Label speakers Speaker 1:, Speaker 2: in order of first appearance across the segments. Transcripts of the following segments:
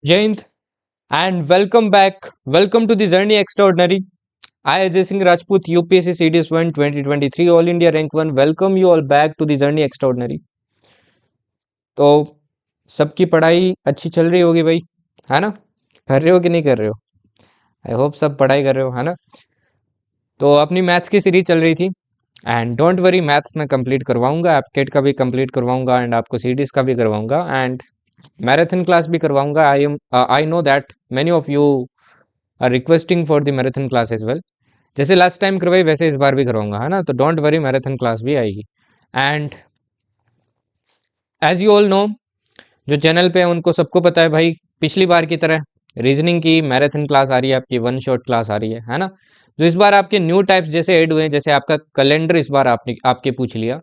Speaker 1: Jai Hind and welcome back. Welcome to the Journey Extraordinary. I, Ajay Singh Rajput, UPSC CDS 1 2023 All India Rank 1. Welcome you all back to the Journey Extraordinary. तो सबकी पढ़ाई अच्छी चल रही होगी भाई, है ना? कर रहे हो कि नहीं कर रहे हो? आई होप सब पढ़ाई कर रहे हो, है ना? तो अपनी मैथ्स की सीरीज चल रही थी एंड डोंट वरी, मैथ्स में कंप्लीट करवाऊंगा, एप्केट का भी कंप्लीट करवाऊंगा एंड आपको सीडीज का भी करवाऊंगा एंड मैराथन क्लास भी करवाऊंगा. I know that many of you are requesting for the marathon class as well. जैसे लास्ट टाइम करवाई वैसे इस बार भी करवाऊंगा, है ना? तो डोंट वरी, मैराथन क्लास भी आएगी. And as you all know, जो चैनल पे है उनको सबको पता है भाई, पिछली बार की तरह रीजनिंग की मैराथन क्लास आ रही है, आपकी वन शॉट क्लास आ रही है ना? जो इस बार आपके न्यू टाइप्स जैसे ऐड हुए हैं, जैसे आपका कैलेंडर इस बार आपने आपके पूछ लिया,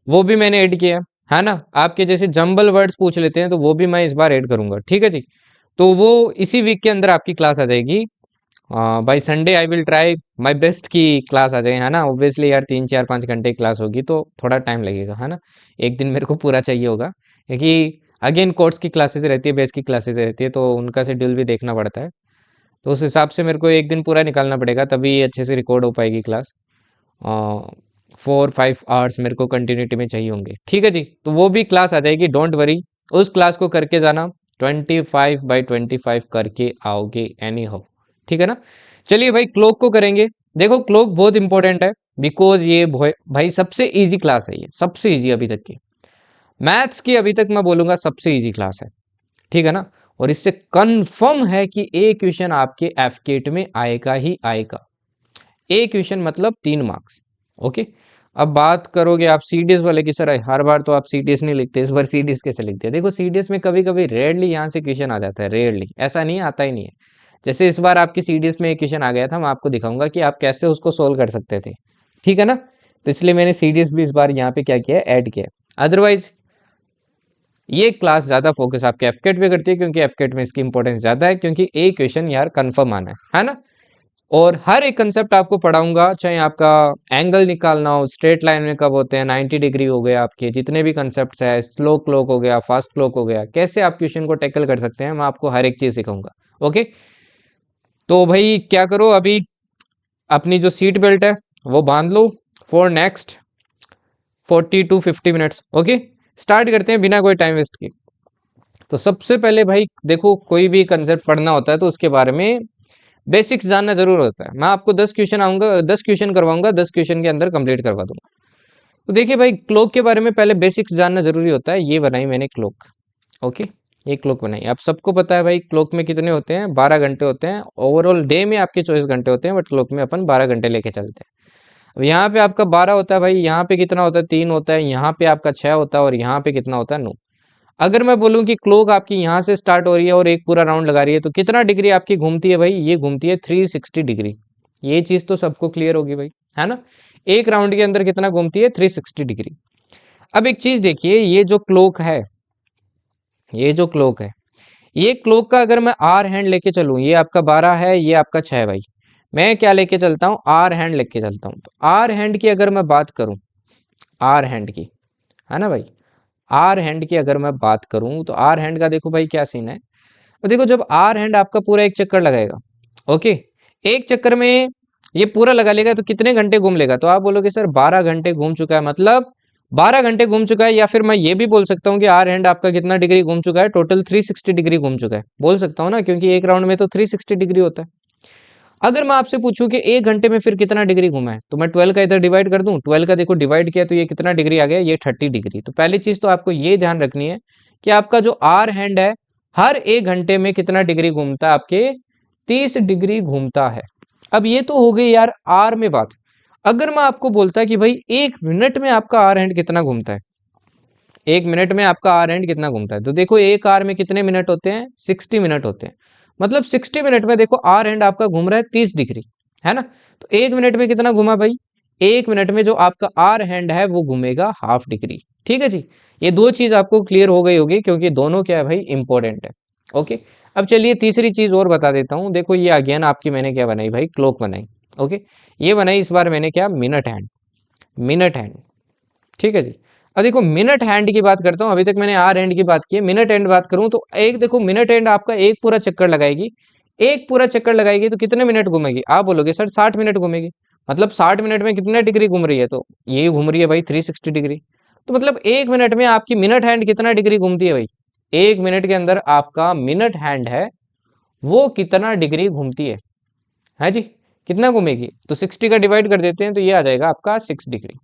Speaker 1: वो भी मैंने ऐड किया है ना? आपके जैसे जंबल वर्ड्स पूछ लेते हैं तो वो भी मैं इस बार ऐड करूंगा, ठीक है जी? तो वो इसी वीक के अंदर आपकी क्लास आ जाएगी. By Sunday I will try my best की क्लास आ जाए, है ना? ऑब्वियसली यार 3 4 5 घंटे की क्लास होगी तो थोड़ा टाइम लगेगा, है ना? एक दिन मेरे को पूरा चाहिए होगा, क्योंकि अगेन कोर्स की क्लासेस रहती है, बेस की क्लासेस रहती है, तो उनका शेड्यूल भी देखना पड़ता है. तो उस हिसाब से मेरे को एक दिन पूरा निकालना पड़ेगा, तभी अच्छे से रिकॉर्ड हो पाएगी क्लास. 4 5 आवर्स मेरे को कंटिन्यूटी में चाहिए होंगे, ठीक है जी? तो वो भी क्लास आ जाएगी, डोंट वरी. उस क्लास को करके जाना, 25/25 करके आओगे एनी हाउ, ठीक है ना? चलिए भाई, क्लोक को करेंगे. देखो, क्लोक बहुत इंपॉर्टेंट है, बिकॉज ये भाई सबसे इजी क्लास है, ये सबसे इजी अभी तक की मैथ्स की, अभी तक मैं बोलूंगा सबसे इजी क्लास है, ठीक है ना? और इससे कंफर्म है कि ए क्वेश्चन आपके एफकेट में आएगा ही आएगा. ए क्वेश्चन मतलब 3 मार्क्स. ओके. अब बात करोगे आप सीडीएस वाले की, सर हर बार तो आप सीडीएस नहीं लिखते, इस बार सीडीएस कैसे लिखते हैं? देखो, सीडीएस में कभी कभी रेयरली यहाँ से क्वेश्चन आ जाता है, रेयरली, ऐसा नहीं आता ही नहीं है. जैसे इस बार आपकी सीडीएस में एक क्वेश्चन आ गया था, मैं आपको दिखाऊंगा कि आप कैसे उसको सोल्व कर सकते थे, ठीक है ना? तो इसलिए मैंने सीडीएस भी इस बार यहाँ पे क्या किया है, ऐड किया है. अदरवाइज ये क्लास ज्यादा फोकस आपके एफकेट पे करती है, क्योंकि एफकेट में इसकी इंपॉर्टेंस ज्यादा है, क्योंकि एक क्वेश्चन यार कंफर्म आना है ना? और हर एक कंसेप्ट आपको पढ़ाऊंगा, चाहे आपका एंगल निकालना हो, स्ट्रेट लाइन में कब होते हैं, 90 डिग्री हो गया, आपके जितने भी कंसेप्ट है, स्लो क्लॉक हो गया, फास्ट क्लॉक हो गया, कैसे आप क्वेश्चन को टैकल कर सकते हैं, मैं आपको हर एक चीज सिखाऊंगा. ओके. तो भाई क्या करो, अभी अपनी जो सीट बेल्ट है वो बांध लो for next 40 to 50 minutes. Okay. Start करते हैं बिना कोई टाइम वेस्ट के. तो सबसे पहले भाई देखो, कोई भी कंसेप्ट पढ़ना होता है तो उसके बारे में बेसिक्स जानना जरूर होता है. मैं आपको 10 क्वेश्चन आऊंगा, 10 क्वेश्चन करवाऊंगा, 10 क्वेश्चन के अंदर कंप्लीट करवा दूंगा. तो देखिए भाई, क्लॉक के बारे में पहले बेसिक्स जानना जरूरी होता है. ये बनाई मैंने क्लॉक. ओके. ये क्लॉक बनाई, आप सबको पता है भाई, क्लॉक में कितने होते हैं, 12 घंटे होते हैं. ओवरऑल डे में आपके 24 घंटे होते हैं, बट क्लॉक में अपन 12 घंटे लेके चलते हैं. अब यहाँ पे आपका 12 होता है भाई, यहाँ पे कितना होता है, 3 होता है, यहाँ पे आपका 6 होता है, और यहाँ पे कितना होता है, 9. अगर मैं बोलूं कि क्लॉक आपकी यहाँ से स्टार्ट हो रही है और एक पूरा राउंड लगा रही है, तो कितना डिग्री आपकी घूमती है भाई? ये घूमती है 360 डिग्री. ये चीज तो सबको क्लियर होगी भाई, है ना? एक राउंड के अंदर कितना घूमती है? 360 डिग्री. अब एक चीज देखिए, ये जो क्लॉक है, ये जो क्लॉक है, ये क्लॉक का अगर मैं आर हैंड लेके चलूं, ये आपका 12 है, ये आपका 6 है भाई. मैं क्या लेके चलता हूँ? आर हैंड लेके चलता हूँ. तो आर हैंड की अगर मैं बात करूं, आर हैंड की, है ना भाई? आर हैंड की अगर मैं बात करूं, तो आर हैंड का देखो भाई क्या सीन है. और देखो, जब आर हैंड आपका पूरा एक चक्कर लगाएगा, ओके, एक चक्कर में ये पूरा लगा लेगा, तो कितने घंटे घूम लेगा? तो आप बोलोगे सर 12 घंटे घूम चुका है, मतलब 12 घंटे घूम चुका है. या फिर मैं ये भी बोल सकता हूँ कि आर हैंड आपका कितना डिग्री घूम चुका है, टोटल 360 डिग्री घूम चुका है, बोल सकता हूँ ना, क्योंकि एक राउंड में तो 360 डिग्री होता है. अगर मैं आपसे पूछूं कि 1 घंटे में फिर कितना डिग्री घूमा है, तो मैं 12 का इधर डिवाइड कर दूं, 12 का देखो डिवाइड किया तो ये कितना डिग्री आ गया, ये 30 डिग्री. तो पहली चीज तो आपको ये ध्यान रखनी है कि आपका जो आर हैंड है, हर 1 घंटे में कितना डिग्री घूमता है? आपके 30 डिग्री घूमता है. अब ये तो हो गई यार आर में बात. अगर मैं आपको बोलता कि भाई 1 मिनट में आपका आर हैंड कितना घूमता है, 1 मिनट में आपका आर हैंड कितना घूमता है, तो देखो एक आर में कितने मिनट होते हैं? 60 मिनट होते हैं. मतलब 60 मिनट में देखो आर हैंड आपका घूम रहा है 30 डिग्री, है ना? तो 1 मिनट में कितना घुमा भाई? 1 मिनट में जो आपका आर हैंड है वो घूमेगा हाफ डिग्री, ठीक है जी? ये दो चीज आपको क्लियर हो गई होगी, क्योंकि दोनों क्या है भाई, इंपॉर्टेंट है. ओके. अब चलिए तीसरी चीज और बता देता हूँ. देखो, ये अगेन आपकी मैंने क्या बनाई भाई, क्लॉक बनाई. ओके. ये बनाई इस बार मैंने क्या, मिनट हैंड. मिनट हैंड, ठीक है जी? अब देखो मिनट हैंड की बात करता हूँ, अभी तक मैंने आर हैंड की बात की है, मिनट हैंड बात करूँ तो एक देखो मिनट हैंड आपका एक पूरा चक्कर लगाएगी, एक पूरा चक्कर लगाएगी तो कितने मिनट घूमेगी? आप बोलोगे सर 60 मिनट घूमेगी, मतलब 60 मिनट में कितने डिग्री घूम रही है? तो ये घूम रही है भाई 360 डिग्री। तो मतलब एक मिनट में आपकी मिनट हैंड कितना डिग्री घूमती है भाई? एक मिनट के अंदर आपका मिनट हैंड है वो कितना डिग्री घूमती है जी? कितना घूमेगी? तो 60 का डिवाइड कर देते हैं तो ये आ जाएगा आपका 6 डिग्री।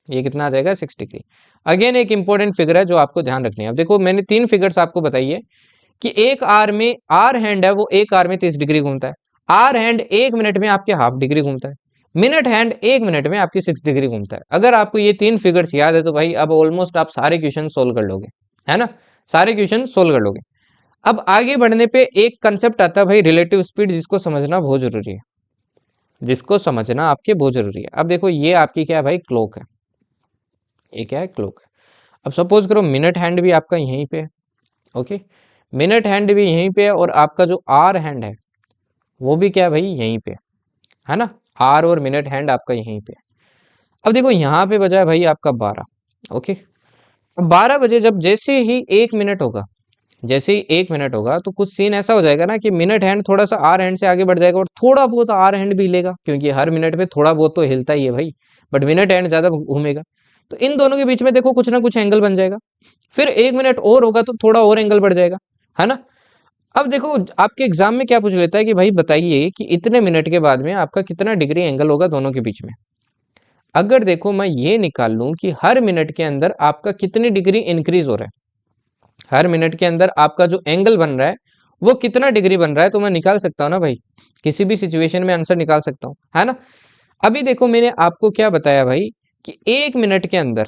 Speaker 1: ये कितना आ जाएगा? 6 डिग्री। अगेन एक इंपॉर्टेंट फिगर है जो आपको ध्यान रखनी है। अब देखो मैंने 3 फिगर्स आपको बताई है कि एक आर में आर हैंड है वो एक आर में 30 डिग्री घूमता है, आर हैंड एक मिनट में आपके हाफ डिग्री घूमता है, मिनट हैंड एक मिनट में आपकी 6 डिग्री घूमता है। अगर आपको ये 3 फिगर्स याद है तो भाई अब ऑलमोस्ट आप सारे क्वेश्चन सोल्व कर लोगे, है ना? सारे क्वेश्चन सोल्व कर लोगे। अब आगे बढ़ने पे एक कंसेप्ट आता है भाई रिलेटिव स्पीड, जिसको समझना बहुत जरूरी है, जिसको समझना आपके बहुत जरूरी है। अब देखो ये आपकी क्या है भाई? क्लॉक है। ये क्या है? क्लॉक है। अब सपोज करो मिनट हैंड भी आपका यहीं पे है, ओके, मिनट हैंड भी यहीं पे है और आपका जो आर हैंड है वो भी क्या है भाई? यहीं पे है ना? आर और मिनट हैंड आपका यहीं पे है। अब देखो यहाँ पे बजा है भाई आपका 12, ओके। अब 12 बजे जब जैसे ही 1 मिनट होगा, जैसे ही 1 मिनट होगा तो कुछ सीन ऐसा हो जाएगा ना कि मिनट हैंड थोड़ा सा आर हैंड से आगे बढ़ जाएगा और थोड़ा बहुत आर हैंड भी हिलेगा, क्योंकि हर मिनट में थोड़ा बहुत तो हिलता ही है भाई, बट मिनट हैंड ज्यादा घूमेगा। तो इन दोनों के बीच में देखो कुछ ना कुछ एंगल बन जाएगा, फिर 1 मिनट और होगा तो थोड़ा और एंगल बढ़ जाएगा, है ना? अब देखो आपके एग्जाम में क्या पूछ लेता है कि भाई बताइए कि इतने मिनट के बाद में आपका कितना डिग्री एंगल होगा दोनों के बीच में। अगर देखो मैं ये निकाल लूं कि हर मिनट के अंदर आपका कितनी डिग्री इंक्रीज हो रहा है, हर मिनट के अंदर आपका जो एंगल बन रहा है वो कितना डिग्री बन रहा है, तो मैं निकाल सकता हूँ ना भाई, किसी भी सिचुएशन में आंसर निकाल सकता हूँ, है ना? अभी देखो मैंने आपको क्या बताया भाई कि 1 मिनट के अंदर,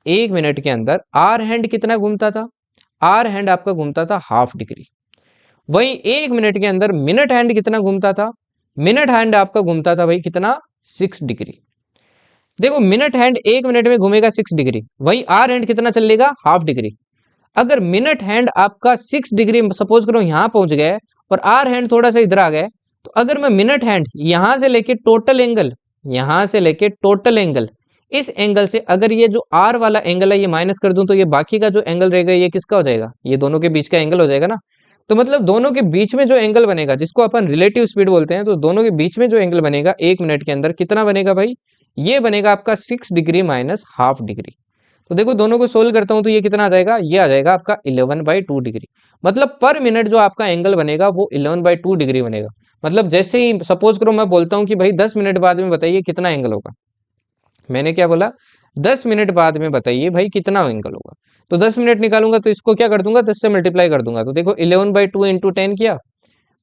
Speaker 1: 1 मिनट के अंदर आर हैंड कितना घूमता था? आर हैंड आपका घूमता था हाफ डिग्री। वही 1 मिनट के अंदर मिनट हैंड कितना घूमता था? मिनट हैंड आपका घूमता था भाई कितना? 6 डिग्री। देखो मिनट हैंड 1 मिनट में घूमेगा 6 डिग्री, वही आर हैंड कितना चलेगा? Half degree. अगर मिनट हैंड आपका 6 डिग्री सपोज करो यहां पहुंच गए और आर हैंड थोड़ा सा इधर आ गए, तो अगर मैं मिनट हैंड यहां से लेके टोटल एंगल, यहां से लेके टोटल एंगल, इस एंगल से अगर ये जो आर वाला एंगल है ये माइनस कर दूं तो ये बाकी का जो एंगल रहेगा ये किसका हो जाएगा? ये दोनों के बीच का एंगल हो जाएगा ना। तो मतलब दोनों के बीच में जो एंगल बनेगा जिसको अपन रिलेटिव स्पीड बोलते हैं, तो दोनों के बीच में जो एंगल बनेगा 1 मिनट के अंदर कितना बनेगा भाई? ये बनेगा आपका 6 डिग्री माइनस हाफ डिग्री। तो देखो दोनों को सोल्व करता हूं तो ये कितना आ जाएगा? ये आ जाएगा आपका 11/2 डिग्री। मतलब पर मिनट जो आपका एंगल बनेगा वो 11/2 डिग्री बनेगा। मतलब जैसे ही सपोज करो मैं बोलता हूँ कि भाई 10 मिनट बाद में बताइए कितना एंगल होगा, मैंने क्या बोला? 10 मिनट बाद में बताइए भाई कितना एंगल होगा। तो 10 मिनट निकालूंगा तो इसको क्या कर दूंगा? 10 से मल्टीप्लाई कर दूंगा। तो देखो 11/2 इंटू 10 किया,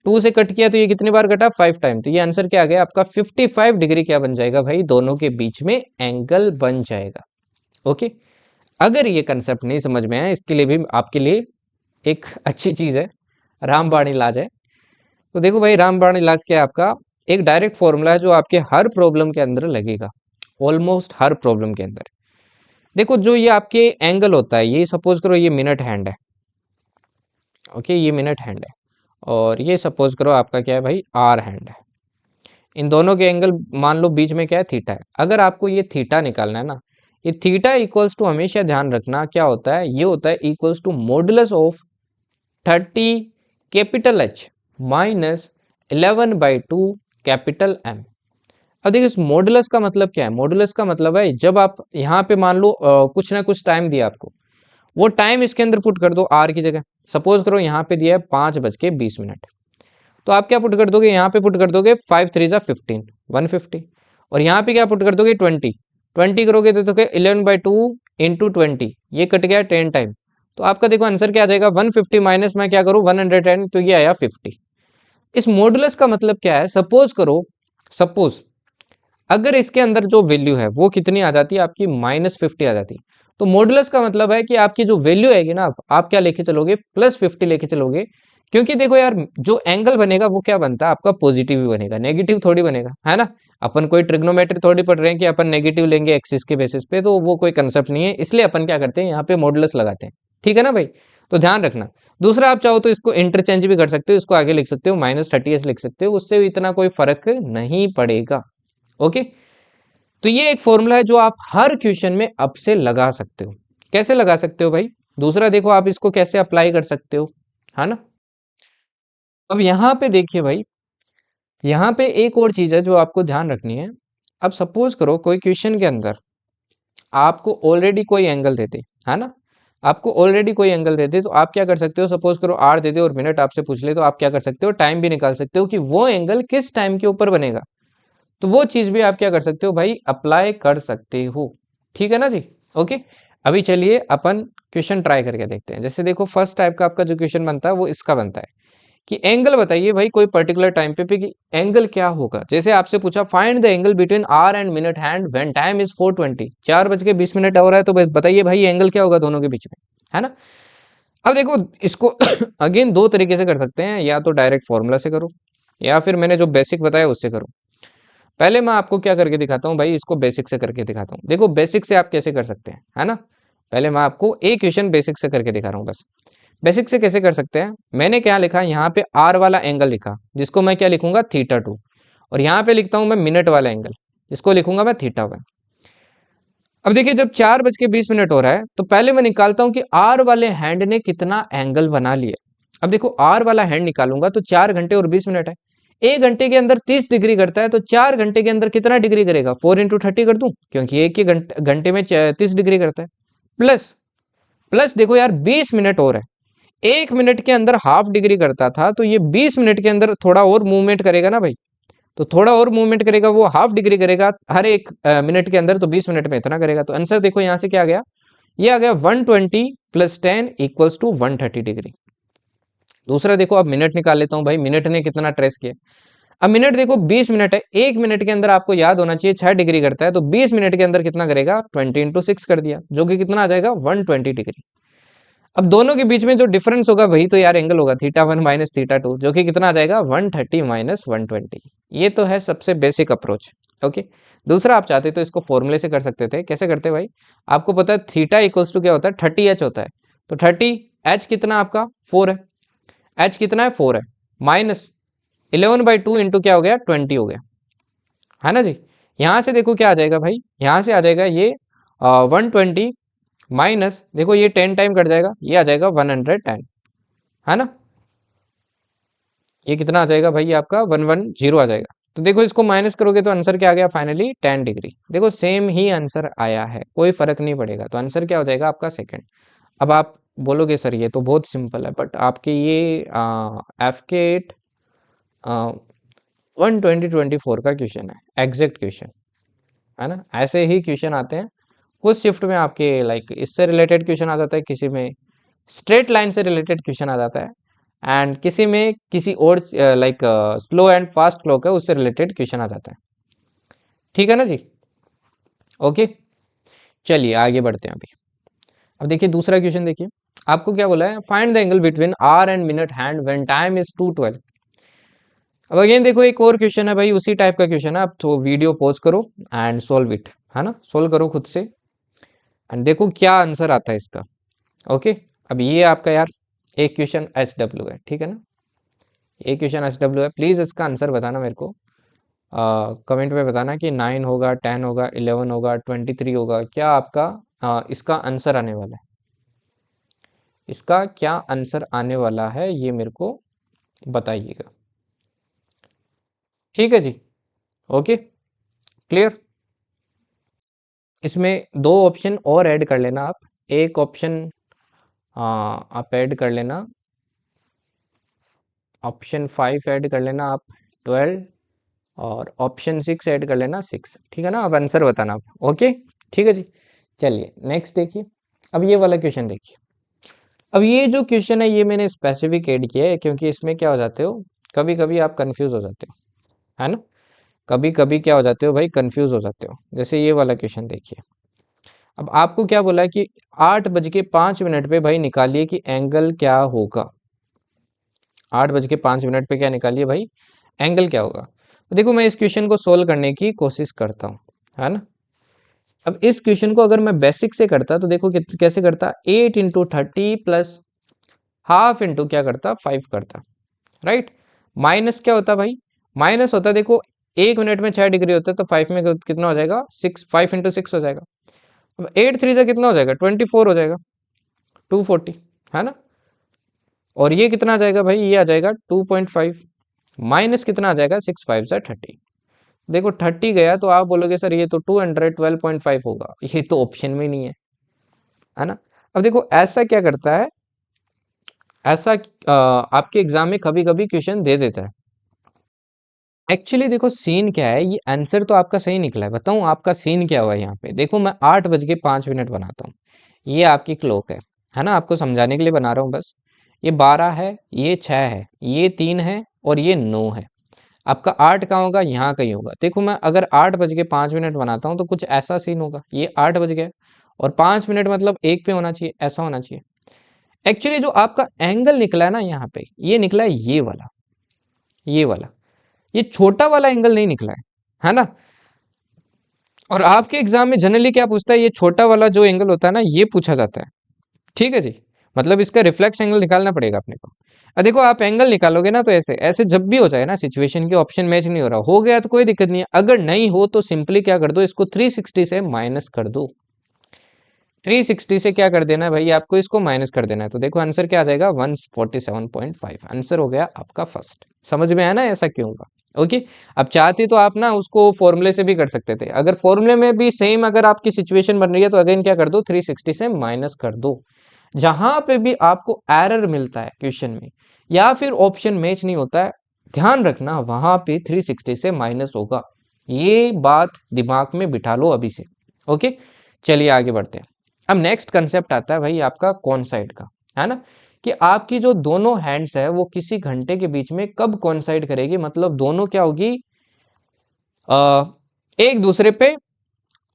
Speaker 1: 2 से कट किया तो ये कितनी बार कटा? 5 टाइम। तो ये आंसर क्या आ गया आपका? 55 डिग्री क्या बन जाएगा भाई? दोनों के बीच में एंगल बन जाएगा। ओके, अगर ये कंसेप्ट नहीं समझ में आया इसके लिए भी आपके लिए एक अच्छी चीज है, रामबाण इलाज है। तो देखो भाई रामबाण इलाज क्या है आपका? एक डायरेक्ट फॉर्मूला है जो आपके हर प्रॉब्लम के अंदर लगेगा, ऑलमोस्ट हर प्रॉब्लम के अंदर। देखो जो ये आपके एंगल होता है, ये सपोज करो ये मिनट हैंड है, ओके, ये मिनट हैंड है, और ये सपोज करो आपका क्या है भाई? आर हैंड है। इन दोनों के एंगल मान लो बीच में क्या है? थीटा है। अगर आपको ये थीटा निकालना है ना, ये थीटा इक्वल्स टू, हमेशा ध्यान रखना क्या होता है, ये होता है equals to modulus of 30 capital H minus 11/2 capital M. अब देखिए इस मॉडुलस का मतलब क्या है? मॉडुलस का मतलब है जब आप यहाँ पे मान लो कुछ ना कुछ टाइम दिया आपको, वो टाइम इसके अंदर पुट कर दो आर की जगह। सपोज करो यहाँ पे दिया है 5:20, तो आप क्या पुट कर दोगे? यहाँ पे पुट कर दोगे 5 3 15, 150, और यहाँ पे क्या पुट कर दोगे? 20 करोगे तो 11/2 इंटू 20, ये कट गया 10 टाइम। तो आपका देखो आंसर क्या आ जाएगा? 150 माइनस मैं क्या करूँ? 110, तो ये आया 50। इस मॉडुलस का मतलब क्या है? सपोज करो, सपोज अगर इसके अंदर जो वैल्यू है वो कितनी आ जाती है आपकी? -50 आ जाती है। तो मॉडुलस का मतलब है कि आपकी जो वैल्यू आएगी ना, आप क्या लेके चलोगे? +50 लेके चलोगे, क्योंकि देखो यार जो एंगल बनेगा वो क्या बनता है आपका? पॉजिटिव ही बनेगा, नेगेटिव थोड़ी बनेगा, है ना? अपन कोई ट्रिग्नोमेट्री थोड़ी पढ़ रहे हैं कि अपन नेगेटिव लेंगे एक्सिस के बेसिस पे, तो वो कोई कंसेप्ट नहीं है। इसलिए अपन क्या करते हैं, यहाँ पे मॉडुलस लगाते हैं, ठीक है ना भाई? तो ध्यान रखना। दूसरा आप चाहो तो इसको इंटरचेंज भी कर सकते हो, इसको आगे लिख सकते हो, -30s लिख सकते हो, उससे भी इतना कोई फर्क नहीं पड़ेगा। ओके, तो ये एक फॉर्मूला है जो आप हर क्वेश्चन में अब से लगा सकते हो। कैसे लगा सकते हो भाई? दूसरा देखो आप इसको कैसे अप्लाई कर सकते हो, है ना। अब यहाँ पे देखिए भाई, यहाँ पे एक और चीज है जो आपको ध्यान रखनी है। अब सपोज करो कोई क्वेश्चन के अंदर आपको ऑलरेडी कोई एंगल देते, है ना, आपको ऑलरेडी कोई एंगल देते, तो आप क्या कर सकते हो, सपोज करो आर दे दे और मिनट आपसे पूछ ले, तो आप क्या कर सकते हो, टाइम भी निकाल सकते हो कि वो एंगल किस टाइम के ऊपर बनेगा। तो वो चीज भी आप क्या कर सकते हो भाई, अप्लाई कर सकते हो। ठीक है ना जी। ओके, अभी चलिए अपन क्वेश्चन ट्राई करके देखते हैं। जैसे देखो फर्स्ट टाइप का आपका जो क्वेश्चन बनता है वो इसका बनता है कि एंगल बताइए भाई कोई पर्टिकुलर टाइम पे कि एंगल क्या होगा। जैसे आपसे पूछा find the angle between hour and minute hand when time is 4:20, 4:20 हो रहा है, तो बताइए भाई एंगल क्या होगा दोनों के बीच में, है ना। अब देखो इसको अगेन दो तरीके से कर सकते हैं, या तो डायरेक्ट फॉर्मूला से करो या फिर मैंने जो बेसिक बताया उससे करो। पहले मैं आपको क्या करके दिखाता हूँ भाई, इसको बेसिक से करके दिखाता हूँ। देखो बेसिक से आप कैसे कर सकते हैं, है ना। पहले मैं आपको एक क्वेश्चन बेसिक से करके दिखा रहा हूँ बस। बेसिक से कैसे कर सकते हैं, मैंने क्या लिखा यहाँ पे आर वाला एंगल लिखा, जिसको मैं क्या लिखूंगा, थीटा 2। और यहाँ पे लिखता हूँ मैं मिनट वाला एंगल, जिसको लिखूंगा मैं थीटा 1। अब देखिए जब 4:20 हो रहा है तो पहले मैं निकालता हूँ कि आर वाले हैंड ने कितना एंगल बना लिया। अब देखो आर वाला हैंड निकालूंगा तो 4 घंटे और 20 मिनट है। 1 घंटे के अंदर 30 डिग्री करता है, तो 4 घंटे के अंदर कितना डिग्री करेगा, 4 × 30 कर दूं, क्योंकि एक ही घंटे में 30 डिग्री करता है। प्लस प्लस देखो यार 20 मिनट और है, 1 मिनट के अंदर हाफ डिग्री करता था, तो ये 20 मिनट के अंदर थोड़ा और मूवमेंट करेगा ना भाई। तो थोड़ा और मूवमेंट करेगा, वो हाफ डिग्री करेगा हर एक मिनट के अंदर, तो 20 मिनट में इतना करेगा। तो आंसर देखो यहाँ से क्या आ गया, ये आ गया 120 + 10 = 130 डिग्री। दूसरा देखो अब मिनट निकाल लेता हूँ भाई, मिनट ने कितना ट्रेस किया। अब मिनट देखो 20 मिनट है, 1 मिनट के अंदर आपको याद होना चाहिए 6 डिग्री करता है, तो 20 मिनट के अंदर कितना करेगा, 20 × 6 कर दिया, जो कि कितना आ जाएगा, 120 डिग्री। अब दोनों के बीच में जो डिफरेंस होगा वही तो यार एंगल होगा, थीटा 1 - थीटा 2, जो कि कितना आ जाएगा, 130 - 120। ये तो है सबसे बेसिक अप्रोच। ओके, दूसरा आप चाहते तो इसको फॉर्मूले से कर सकते थे। कैसे करते भाई, आपको पता है थीटा = क्या होता है, 30h होता है। तो 30h कितना आपका 4 है, h कितना है 4 है, -11/2 इंटू क्या हो गया, 20 हो गया, है ना जी। यहाँ से देखो क्या आ जाएगा भाई, यहाँ से आ जाएगा ये 120 माइनस, देखो ये 10 टाइम कट जाएगा, ये आ जाएगा 110, है ना। ये कितना आ जाएगा भाई, आपका 110 आ जाएगा। तो देखो इसको माइनस करोगे तो आंसर क्या आ गया, फाइनली 10 डिग्री। देखो सेम ही आंसर आया है, कोई फर्क नहीं पड़ेगा, तो आंसर क्या हो जाएगा आपका सेकंड। अब आप बोलोगे सर ये तो बहुत सिंपल है, बट आपके ये FK8 120/24 का क्वेश्चन है, एग्जैक्ट क्वेश्चन, है ना। ऐसे ही क्वेश्चन आते हैं कुछ शिफ्ट में आपके, लाइक इससे रिलेटेड क्वेश्चन आ जाता है, किसी में स्ट्रेट लाइन से रिलेटेड क्वेश्चन आ जाता है, एंड किसी में किसी और like slow and fast clock है उससे रिलेटेड क्वेश्चन आ जाता है। ठीक है ना जी। ओके, चलिए आगे बढ़ते हैं अभी। अब देखिए दूसरा क्वेश्चन देखिए, आपको क्या बोला है, find the angle between hour and minute hand when time is 2:12। अब अगेन देखो एक और क्वेश्चन है भाई, उसी टाइप का क्वेश्चन है। आप तो वीडियो पॉज करो एंड सोल्व इट, है ना, सोल्व करो खुद से एंड देखो क्या आंसर आता है इसका। ओके, अब ये आपका यार एक क्वेश्चन SW है, ठीक है ना, एक क्वेश्चन SW है। प्लीज इसका आंसर बताना मेरे को, कमेंट में बताना कि 9 होगा, 10 होगा, 11 होगा, 23 होगा, क्या आपका इसका आंसर आने वाला है, इसका क्या आंसर आने वाला है ये मेरे को बताइएगा। ठीक है जी। Okay, clear. इसमें दो ऑप्शन और ऐड कर लेना आप, एक ऑप्शन आप ऐड कर लेना, ऑप्शन 5 ऐड कर लेना आप 12, और ऑप्शन 6 ऐड कर लेना 6, ठीक है ना। अब आंसर बताना आप, ओके ठीक है जी। चलिए नेक्स्ट देखिए, अब ये वाला क्वेश्चन देखिए। अब ये जो क्वेश्चन है ये मैंने स्पेसिफिक ऐड किया है, क्योंकि इसमें क्या हो जाते हो, कभी कभी आप कंफ्यूज हो जाते हो, है ना, कभी कभी क्या हो जाते हो भाई, कंफ्यूज हो जाते हो। जैसे ये वाला क्वेश्चन देखिए, अब आपको क्या बोला है कि 8:05 पे भाई निकालिए कि एंगल क्या होगा। 8:05 पे क्या निकालिए भाई, एंगल क्या होगा। तो देखो मैं इस क्वेश्चन को सोल्व करने की कोशिश करता हूँ, है ना। अब इस क्वेश्चन को अगर मैं बेसिक से करता तो देखो कैसे करता, 8 × 30 प्लस हाफ इंटू क्या करता, 5 करता, राइट। माइनस क्या होता भाई, माइनस होता देखो 1 मिनट में 6 डिग्री होता है, तो 5 में कितना हो जाएगा, 6, 5 इंटू 6 हो जाएगा। अब 8 3 से कितना हो जाएगा, 24 हो जाएगा, 240, है ना। और ये कितना आ जाएगा भाई, ये आ जाएगा 2.5 माइनस कितना आ जाएगा, 6 5 से 30। देखो 30 गया तो आप बोलोगे सर ये तो 212.5 होगा, ये तो ऑप्शन में नहीं है ना। अब देखो ऐसा क्या करता है, ऐसा आपके एग्जाम में कभी कभी क्वेश्चन दे देता है। एक्चुअली देखो सीन क्या है, ये आंसर तो आपका सही निकला है, बताऊं आपका सीन क्या हुआ है यहाँ पे। देखो मैं 8:05 बनाता हूँ, ये आपकी क्लॉक है ना, आपको समझाने के लिए बना रहा हूँ बस। ये 12 है, ये 6 है, ये 3 है और ये 9 है। आपका 8 कहाँ होगा, यहाँ कहीं होगा। देखो मैं अगर 8:05 बनाता हूँ तो कुछ ऐसा सीन होगा, ये 8 बज गया और 5 मिनट मतलब 1 पे होना चाहिए, ऐसा होना चाहिए। एक्चुअली जो आपका एंगल निकला है ना यहाँ पे, ये निकला है ये वाला, ये वाला, ये छोटा वाला एंगल नहीं निकला है ना। और आपके एग्जाम में जनरली क्या पूछता है, ये छोटा वाला जो एंगल होता है ना, ये पूछा जाता है, ठीक है जी। मतलब इसका रिफ्लेक्स एंगल निकालना पड़ेगा अपने को। अब देखो आप एंगल निकालोगे ना, तो ऐसे ऐसे जब भी हो जाए ना सिचुएशन के ऑप्शन मैच नहीं हो रहा, हो गया तो कोई दिक्कत नहीं है, अगर नहीं हो तो सिंपली क्या कर दो, इसको 360 से माइनस कर दो। 360 से क्या कर देना है भाई, आपको इसको माइनस कर देना है। तो देखो आंसर क्या आ जाएगा, 147.5 आंसर हो गया आपका फर्स्ट। समझ में आया ना ऐसा क्यों होगा। ओके, अब चाहते तो आप ना उसको फॉर्मूले से भी कर सकते थे, अगर फॉर्मूले में भी सेम अगर आपकी सिचुएशन बन रही है तो अगेन क्या कर दो, 360 से माइनस कर दो। जहां पे भी आपको एरर मिलता है क्वेश्चन में या फिर ऑप्शन मैच नहीं होता है, ध्यान रखना वहां पे 360 से माइनस होगा, ये बात दिमाग में बिठा लो अभी से। ओके, चलिए आगे बढ़ते हैं। अब नेक्स्ट कंसेप्ट आता है भाई आपका कॉन्साइड का, है ना, कि आपकी जो दोनों हैंड्स है वो किसी घंटे के बीच में कब कॉन्साइड करेगी, मतलब दोनों क्या होगी, एक दूसरे पे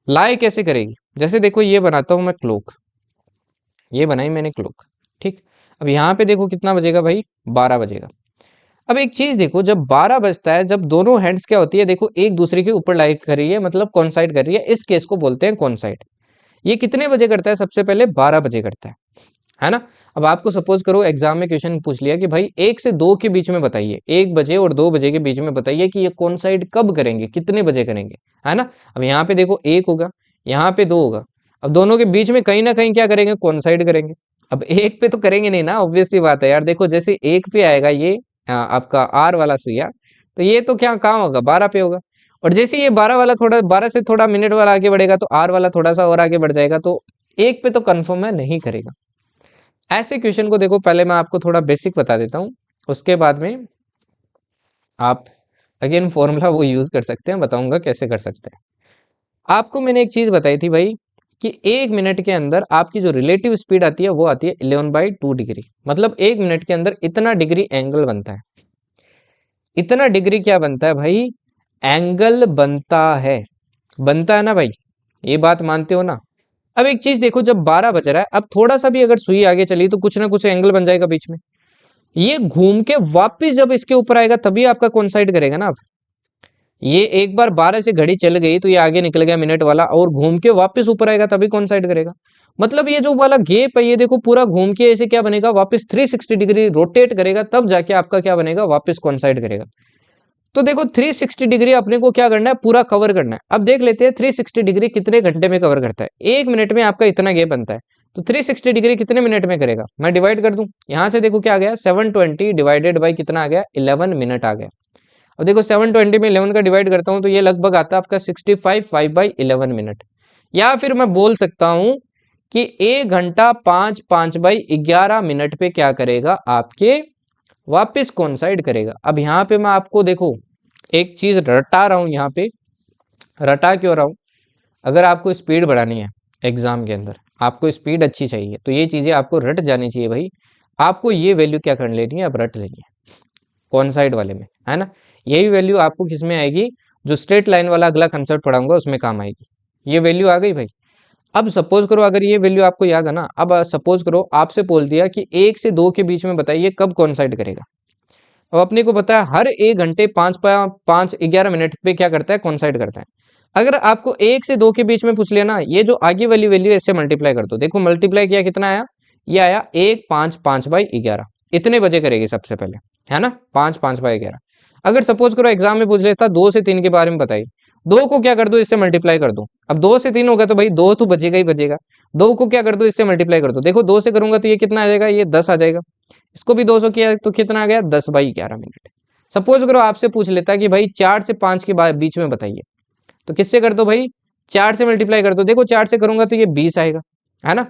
Speaker 1: लाई कैसे करेगी। जैसे देखो ये बनाता हूं मैं क्लॉक, ये बनाई मैंने क्लॉक, ठीक। अब यहाँ पे देखो कितना बजेगा भाई, 12 बजेगा। अब एक चीज देखो, जब 12 बजता है, जब दोनों हैंड्स क्या होती है, देखो एक दूसरे के ऊपर लाई कर रही है, मतलब कॉन्साइड कर रही है, इस केस को बोलते हैं कॉन्साइड। ये कितने बजे करता है, सबसे पहले 12 बजे करता है ना। अब आपको सपोज करो एग्जाम में क्वेश्चन पूछ लिया कि भाई 1 से 2 के बीच में बताइए, 1 बजे और 2 बजे के बीच में बताइए कि ये कॉन्साइड कब करेंगे, कितने बजे करेंगे, है ना। अब यहाँ पे देखो 1 होगा, यहाँ पे 2 होगा, अब दोनों के बीच में कहीं ना कहीं क्या करेंगे, कॉन्साइड करेंगे। अब एक पे तो करेंगे नहीं ना, ऑब्वियस सी बात है यार। देखो जैसे एक पे आएगा ये आपका आर वाला सुइया, तो ये तो क्या कहाँ होगा, 12 पे होगा। और जैसे ये 12 वाला थोड़ा 12 से थोड़ा मिनट वाला आगे बढ़ेगा, तो आर वाला थोड़ा सा और आगे बढ़ जाएगा, तो एक पे तो कंफर्म है नहीं करेगा। ऐसे क्वेश्चन को देखो, पहले मैं आपको थोड़ा बेसिक बता देता हूँ, उसके बाद में आप अगेन फॉर्मूला वो यूज कर सकते हैं, बताऊंगा कैसे कर सकते हैं। आपको मैंने एक चीज बताई थी भाई, कि 1 मिनट के अंदर आपकी जो रिलेटिव स्पीड आती है वो आती है 11/2 डिग्री, मतलब 1 मिनट के अंदर इतना डिग्री एंगल बनता है। इतना डिग्री क्या बनता है भाई, एंगल बनता है ना भाई, ये बात मानते हो ना। अब एक चीज देखो, जब 12 बज रहा है, अब थोड़ा सा भी अगर सुई आगे चली तो कुछ ना कुछ एंगल बन जाएगा बीच में। ये घूम के वापस जब इसके ऊपर आएगा तभी आपका कोइंसाइड करेगा ना। अब ये एक बार 12 से घड़ी चल गई तो ये आगे निकल गया मिनट वाला, और घूम के वापस ऊपर आएगा तभी कोइंसाइड करेगा। मतलब ये जो वाला गेप है, ये देखो पूरा घूम के ऐसे क्या बनेगा, वापस 360 डिग्री रोटेट करेगा, तब जाके आपका क्या बनेगा, वापस कोइंसाइड करेगा। तो देखो 360 डिग्री अपने को क्या करना है, पूरा कवर करना है। अब देख लेते हैं 360 डिग्री कितने घंटे में कवर करता है। 1 मिनट में आपका इतना गैप बनता है, तो 360 डिग्री कितने मिनट में करेगा, मैं डिवाइड कर दूं। यहां से देखो क्या आ गया, 720 डिवाइडेड बाई कितना आ गया, 11 मिनट आ गया। अब देखो 720 में 11 का डिवाइड करता हूं तो ये लगभग आता है आपका 65 5/11 मिनट। या फिर मैं बोल सकता हूं कि 1 घंटा 5 5/11 मिनट पे क्या करेगा, आपके वापस कोइंसाइड करेगा। अब यहाँ पे मैं आपको देखो एक चीज रटा रहा हूं, यहाँ पे रटा क्यों रहा हूं, अगर आपको स्पीड बढ़ानी है एग्जाम के अंदर, आपको स्पीड अच्छी चाहिए, तो ये चीजें आपको रट जानी चाहिए भाई। आपको ये वैल्यू क्या कर लेनी है, अब रट लेनी है कॉन्साइड वाले में, है ना। यही वैल्यू आपको किस में आएगी, जो स्ट्रेट लाइन वाला अगला कंसेप्ट पढ़ाऊंगा उसमें काम आएगी। ये वैल्यू आ गई भाई। अब सपोज करो अगर ये वैल्यू आपको याद है ना, अब सपोज करो आपसे बोल दिया कि 1 से 2 के बीच में बताइए कब कॉन्साइड करेगा। अब अपने को पता है हर 1 घंटे 5 5 11 मिनट पे क्या करता है, कॉन्साइड करता है। अगर आपको 1 से 2 के बीच में पूछ लिया ना, ये जो आगे वाली वैल्यू इससे मल्टीप्लाई कर दो। देखो मल्टीप्लाई किया कितना आया, ये आया 1 5 5/11, इतने बजे करेगी सबसे पहले, है ना, 5 5/11। अगर सपोज करो एग्जाम में पूछ लेता 2 से 3 के बारे में बताइए, 2 को क्या कर दो, इससे मल्टीप्लाई कर दो। अब 2 से 3 होगा तो भाई 2 तो बचेगा ही बचेगा, 2 को क्या कर दो, इससे मल्टीप्लाई कर दो। देखो 2 से करूंगा तो ये कितना आ जाएगा, ये 10 आ जाएगा। इसको भी 200 किया तो कितना आ गया, 10/11 मिनट। सपोज करो आपसे पूछ लेता कि भाई 4 से 5 के बीच में बताइए, तो किससे कर दो भाई, 4 से मल्टीप्लाई कर दो। देखो 4 से करूंगा तो ये 20 आएगा, है ना,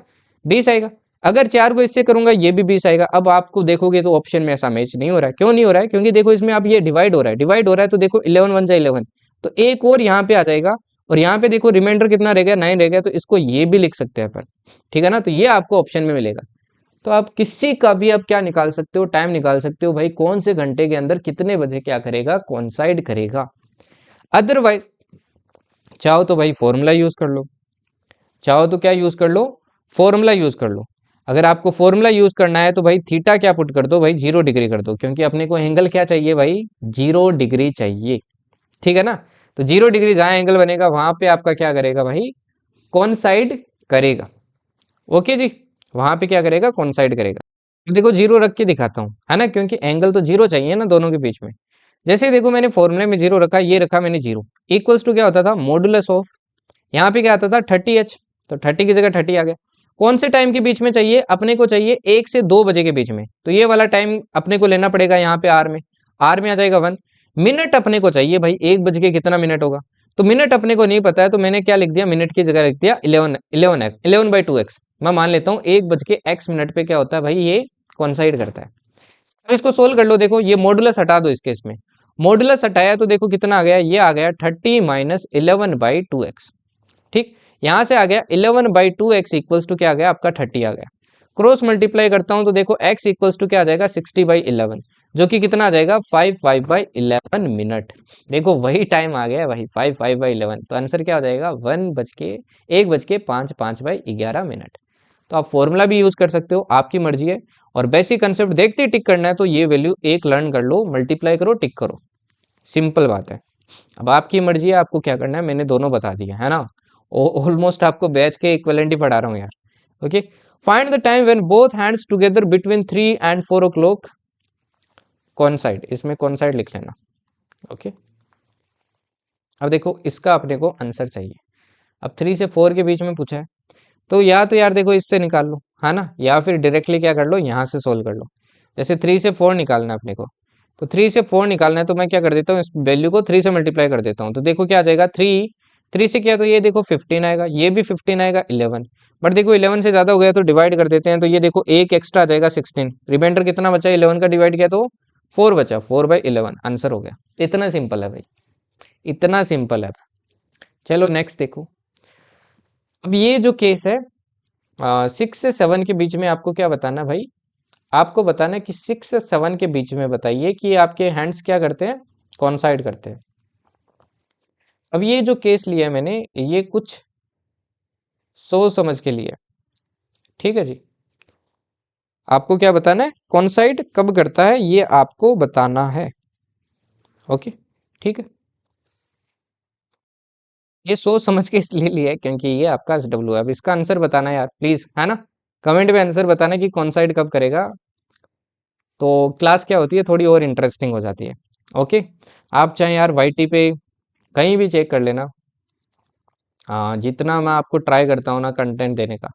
Speaker 1: 20 आएगा। अगर 4 को इससे करूंगा ये भी 20 आएगा। अब आपको देखोगे तो ऑप्शन में ऐसा मैच नहीं हो रहा है। क्यों नहीं हो रहा है, क्योंकि देखो इसमें अब ये डिवाइड हो रहा है, डिवाइड हो रहा है तो देखो 11 1 जा 11, तो एक और यहाँ पे आ जाएगा, और यहाँ पे देखो रिमाइंडर कितना रह गया, 9 रह गया, तो इसको ये भी लिख सकते हैं अपन, ठीक है ना। तो ये आपको ऑप्शन में मिलेगा। तो आप किसी का भी आप क्या निकाल सकते हो, टाइम निकाल सकते हो भाई, कौन से घंटे के अंदर कितने बजे क्या करेगा, कॉन्साइड करेगा। अदरवाइज चाहो तो भाई फॉर्मूला यूज कर लो, चाहो तो क्या यूज कर लो, फॉर्मूला यूज कर लो। अगर आपको फॉर्मूला यूज करना है तो भाई थीटा क्या पुट कर दो भाई, 0 डिग्री कर दो, क्योंकि अपने को एंगल क्या चाहिए भाई, 0 डिग्री चाहिए, ठीक है ना। तो 0 डिग्री जहां एंगल बनेगा वहां पे आपका क्या करेगा भाई, कॉन्साइड करेगा। ओके जी, वहां पे क्या करेगा, कॉन्साइड करेगा। तो देखो 0 रख के दिखाता हूँ, है ना, क्योंकि एंगल तो 0 चाहिए ना दोनों के बीच में। जैसे देखो मैंने फॉर्मूले में 0 रखा, ये रखा मैंने 0, इक्वल्स टू क्या होता था, मॉडुलस ऑफ, यहाँ पे क्या आता था 30h, तो 30 की जगह 30 आ गया। कौन से टाइम के बीच में चाहिए, अपने को चाहिए 1 से 2 बजे के बीच में, तो ये वाला टाइम अपने को लेना पड़ेगा यहाँ पे आर में, आर में आ जाएगा 1। मिनट अपने को चाहिए भाई 1 बज के कितना मिनट होगा, तो मिनट अपने को नहीं पता है, तो मैंने क्या लिख दिया, मिनट की जगह लिख दिया 11/2x। मैं मान लेता हूँ 1 बज के x मिनट पे क्या होता है भाई, ये कॉन्साइड करता है। अब इसको सोल्व कर लो, देखो ये मॉडुलस हटा दो इसके, इसमें मॉडुलस हटाया तो देखो कितना आ गया, ये आ गया 30 - 11/2x, ठीक। यहां से आ गया 11/2x इक्वल्स टू क्या आ गया आपका 30 आ गया। क्रॉस मल्टीप्लाई करता हूं तो देखो x इक्वल्स टू क्या आ जाएगा 60/11, जो कि कितना आ जाएगा 5/11 मिनट। देखो वही टाइम आ गया भाई 5/11, तो आंसर क्या हो जाएगा 1 बज के 5/11 मिनट। तो आप फॉर्मूला भी यूज कर सकते हो, आपकी मर्जी है। और बेसिक कंसेप्ट देखते ही टिक करना है, तो ये वैल्यू एक लर्न कर लो, मल्टीप्लाई करो, टिक करो, सिंपल बात है। अब आपकी मर्जी है, आपको क्या करना है, मैंने दोनों बता दिया है ना। ऑलमोस्ट आपको बैच के इक्विवेलेंट ही पढ़ा रहा हूँ यार। Okay, find the time when both hands together between 3 and 4 o'clock कॉन्साइड, इसमें कॉन्साइड लिख लेना। ओके, अब देखो इसका अपने को आंसर चाहिए। अब 3 से 4 के बीच में पूछा है, तो या तो यार देखो इससे निकाल लो, है ना, या फिर डायरेक्टली क्या कर लो, यहाँ से सोल्व कर लो। जैसे 3 से 4 निकालना है अपने को, तो 3 से 4 निकालना है, तो मैं क्या कर देता हूँ, इस वैल्यू को 3 से मल्टीप्लाई कर देता हूँ, तो देखो क्या आ जाएगा 3, 3 से किया तो ये देखो 15 आएगा, ये भी 15 आएगा 11। बट देखो 11 से ज़्यादा हो गया तो डिवाइड कर देते हैं, तो ये देखो एक एक्स्ट्रा आ जाएगा 16, रिमाइंडर कितना बचा, 11 का डिवाइड किया तो 4 बचा, 4/11 आंसर हो गया। इतना सिंपल है भाई, इतना सिंपल है। चलो नेक्स्ट देखो। अब ये जो केस है 6 से 7 के बीच में आपको क्या बताना है भाई, आपको बताना है कि 6 से 7 के बीच में बताइए कि आपके हैंड्स क्या करते हैं, कॉन्साइड करते हैं। अब ये जो केस लिया है मैंने, ये कुछ सोच समझ के लिए, ठीक है जी। आपको क्या बताना है, कॉन्साइड कब करता है ये आपको बताना है। ओके, ठीक है। ये सोच समझ के इसलिए लिया है क्योंकि ये आपका SW है। अब इसका आंसर बताना है यार प्लीज, है ना, कमेंट में आंसर बताना कि कॉन्साइड कब करेगा, तो क्लास क्या होती है थोड़ी और इंटरेस्टिंग हो जाती है। ओके, आप चाहे यार YT पे कहीं भी चेक कर लेना, हाँ जितना मैं आपको ट्राई करता हूँ ना कंटेंट देने का,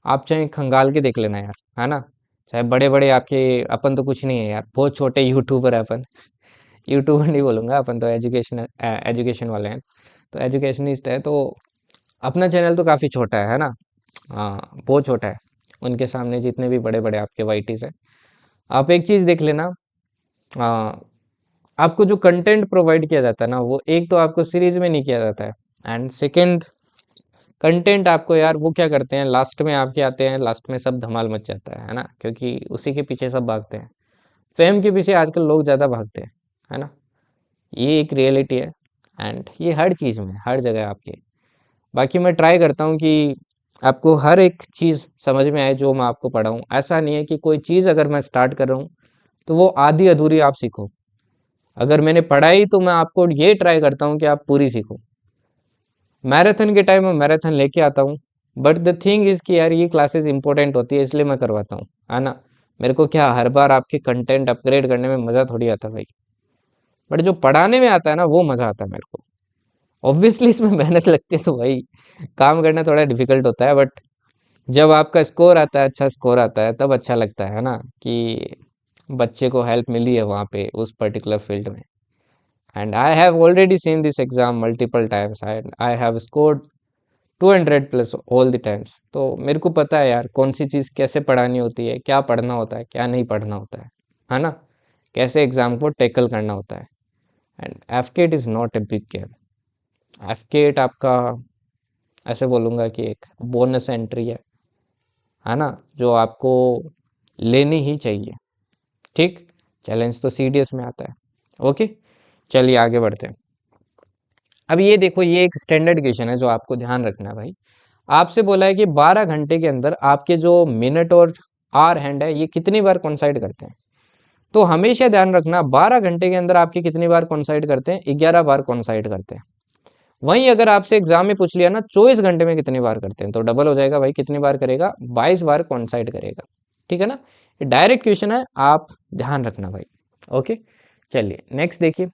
Speaker 1: आप चाहे खंगाल के देख लेना यार, है ना। चाहे बड़े बड़े आपके, अपन तो कुछ नहीं है यार, बहुत छोटे यूट्यूबर है अपन। यूट्यूबर नहीं बोलूँगा, अपन तो एजुकेशन एजुकेशन वाले हैं, तो एजुकेशनिस्ट है, तो अपना चैनल तो काफ़ी छोटा है ना, हाँ बहुत छोटा है उनके सामने, जितने भी बड़े बड़े आपके YTs हैं। आप एक चीज़ देख लेना, आपको जो कंटेंट प्रोवाइड किया जाता है ना, वो एक तो आपको सीरीज में नहीं किया जाता है, एंड सेकंड कंटेंट आपको यार वो क्या करते हैं, लास्ट में आपके आते हैं, लास्ट में सब धमाल मच जाता है ना, क्योंकि उसी के पीछे सब भागते हैं, फेम के पीछे आजकल लोग ज़्यादा भागते हैं, है ना। ये एक रियलिटी है, एंड ये हर चीज़ में हर जगह आपके। बाकी मैं ट्राई करता हूँ कि आपको हर एक चीज़ समझ में आए जो मैं आपको पढ़ाऊँ। ऐसा नहीं है कि कोई चीज़ अगर मैं स्टार्ट कर रहा हूँ तो वो आधी अधूरी आप सीखो। अगर मैंने पढ़ाई तो मैं आपको ये ट्राई करता हूँ कि आप पूरी सीखो। मैराथन के टाइम में मैराथन लेके आता हूँ, बट द थिंग इज़ कि यार ये क्लासेस इंपॉर्टेंट होती है इसलिए मैं करवाता हूँ, है ना। मेरे को क्या हर बार आपके कंटेंट अपग्रेड करने में मज़ा थोड़ी आता भाई, बट जो पढ़ाने में आता है ना वो मज़ा आता है मेरे को। ऑब्वियसली इसमें मेहनत लगती है तो भाई काम करना थोड़ा डिफिकल्ट होता है, बट जब आपका स्कोर आता है, अच्छा स्कोर आता है, तब अच्छा लगता है ना कि बच्चे को हेल्प मिली है वहाँ पे उस पर्टिकुलर फील्ड में। And I have already seen this exam multiple times and I have scored 200 plus all the times. तो मेरे को पता है यार कौन सी चीज़ कैसे पढ़ानी होती है, क्या पढ़ना होता है, क्या नहीं पढ़ना होता है ना, कैसे एग्जाम को टैकल करना होता है। And AFCAT is not a big game. AFCAT आपका ऐसे बोलूँगा कि एक बोनस एंट्री है ना, जो आपको लेनी ही चाहिए। ठीक, चैलेंज तो सीडीएस में आता है। ओके, चलिए आगे बढ़ते हैं। अब ये देखो, ये एक स्टैंडर्ड क्वेश्चन है जो आपको ध्यान रखना है भाई। आपसे बोला है कि 12 घंटे के अंदर आपके जो मिनट और आवर हैंड है ये कितनी बार कोइंसाइड करते हैं। तो हमेशा ध्यान रखना 12 घंटे के अंदर आपके कितनी बार कोइंसाइड करते हैं, 11 बार कोइंसाइड करते हैं। वहीं अगर आपसे एग्जाम में पूछ लिया ना 24 घंटे में कितनी बार करते हैं, तो डबल हो जाएगा भाई, कितनी बार करेगा, 22 बार कोइंसाइड करेगा। ठीक है ना, ये डायरेक्ट क्वेश्चन है, आप ध्यान रखना भाई। ओके, चलिए नेक्स्ट देखिए।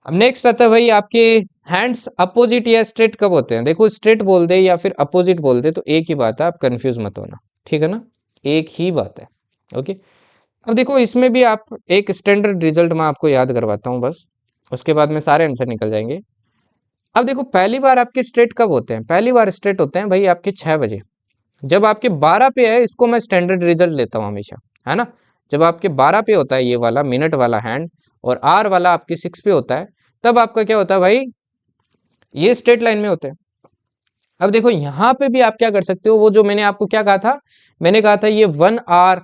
Speaker 1: अब नेक्स्ट आता है भाई आपके हैंड्स अपोजिट या स्ट्रेट कब होते हैं। देखो स्ट्रेट बोल दे या फिर अपोजिट बोल दे तो एक ही बात है, आप कंफ्यूज मत होना। ठीक है ना, एक ही बात है। ओके, अब देखो इसमें भी आप एक स्टैंडर्ड रिजल्ट मैं आपको याद करवाता हूँ बस, उसके बाद में सारे आंसर निकल जाएंगे। अब देखो पहली बार आपके स्ट्रेट कब होते हैं, पहली बार स्ट्रेट होते हैं भाई आपके 6 बजे। जब आपके 12 पे है, इसको मैं स्टैंडर्ड रिजल्ट लेता हूँ हमेशा, है ना। जब आपके 12 पे होता है ये वाला मिनट वाला हैंड, और आर वाला आपके 6 पे होता है, तब आपका क्या होता है भाई, ये स्ट्रेट लाइन में होते हैं। अब देखो यहाँ पे भी आप क्या कर सकते हो, वो जो मैंने आपको क्या कहा था, मैंने कहा था ये 1 आर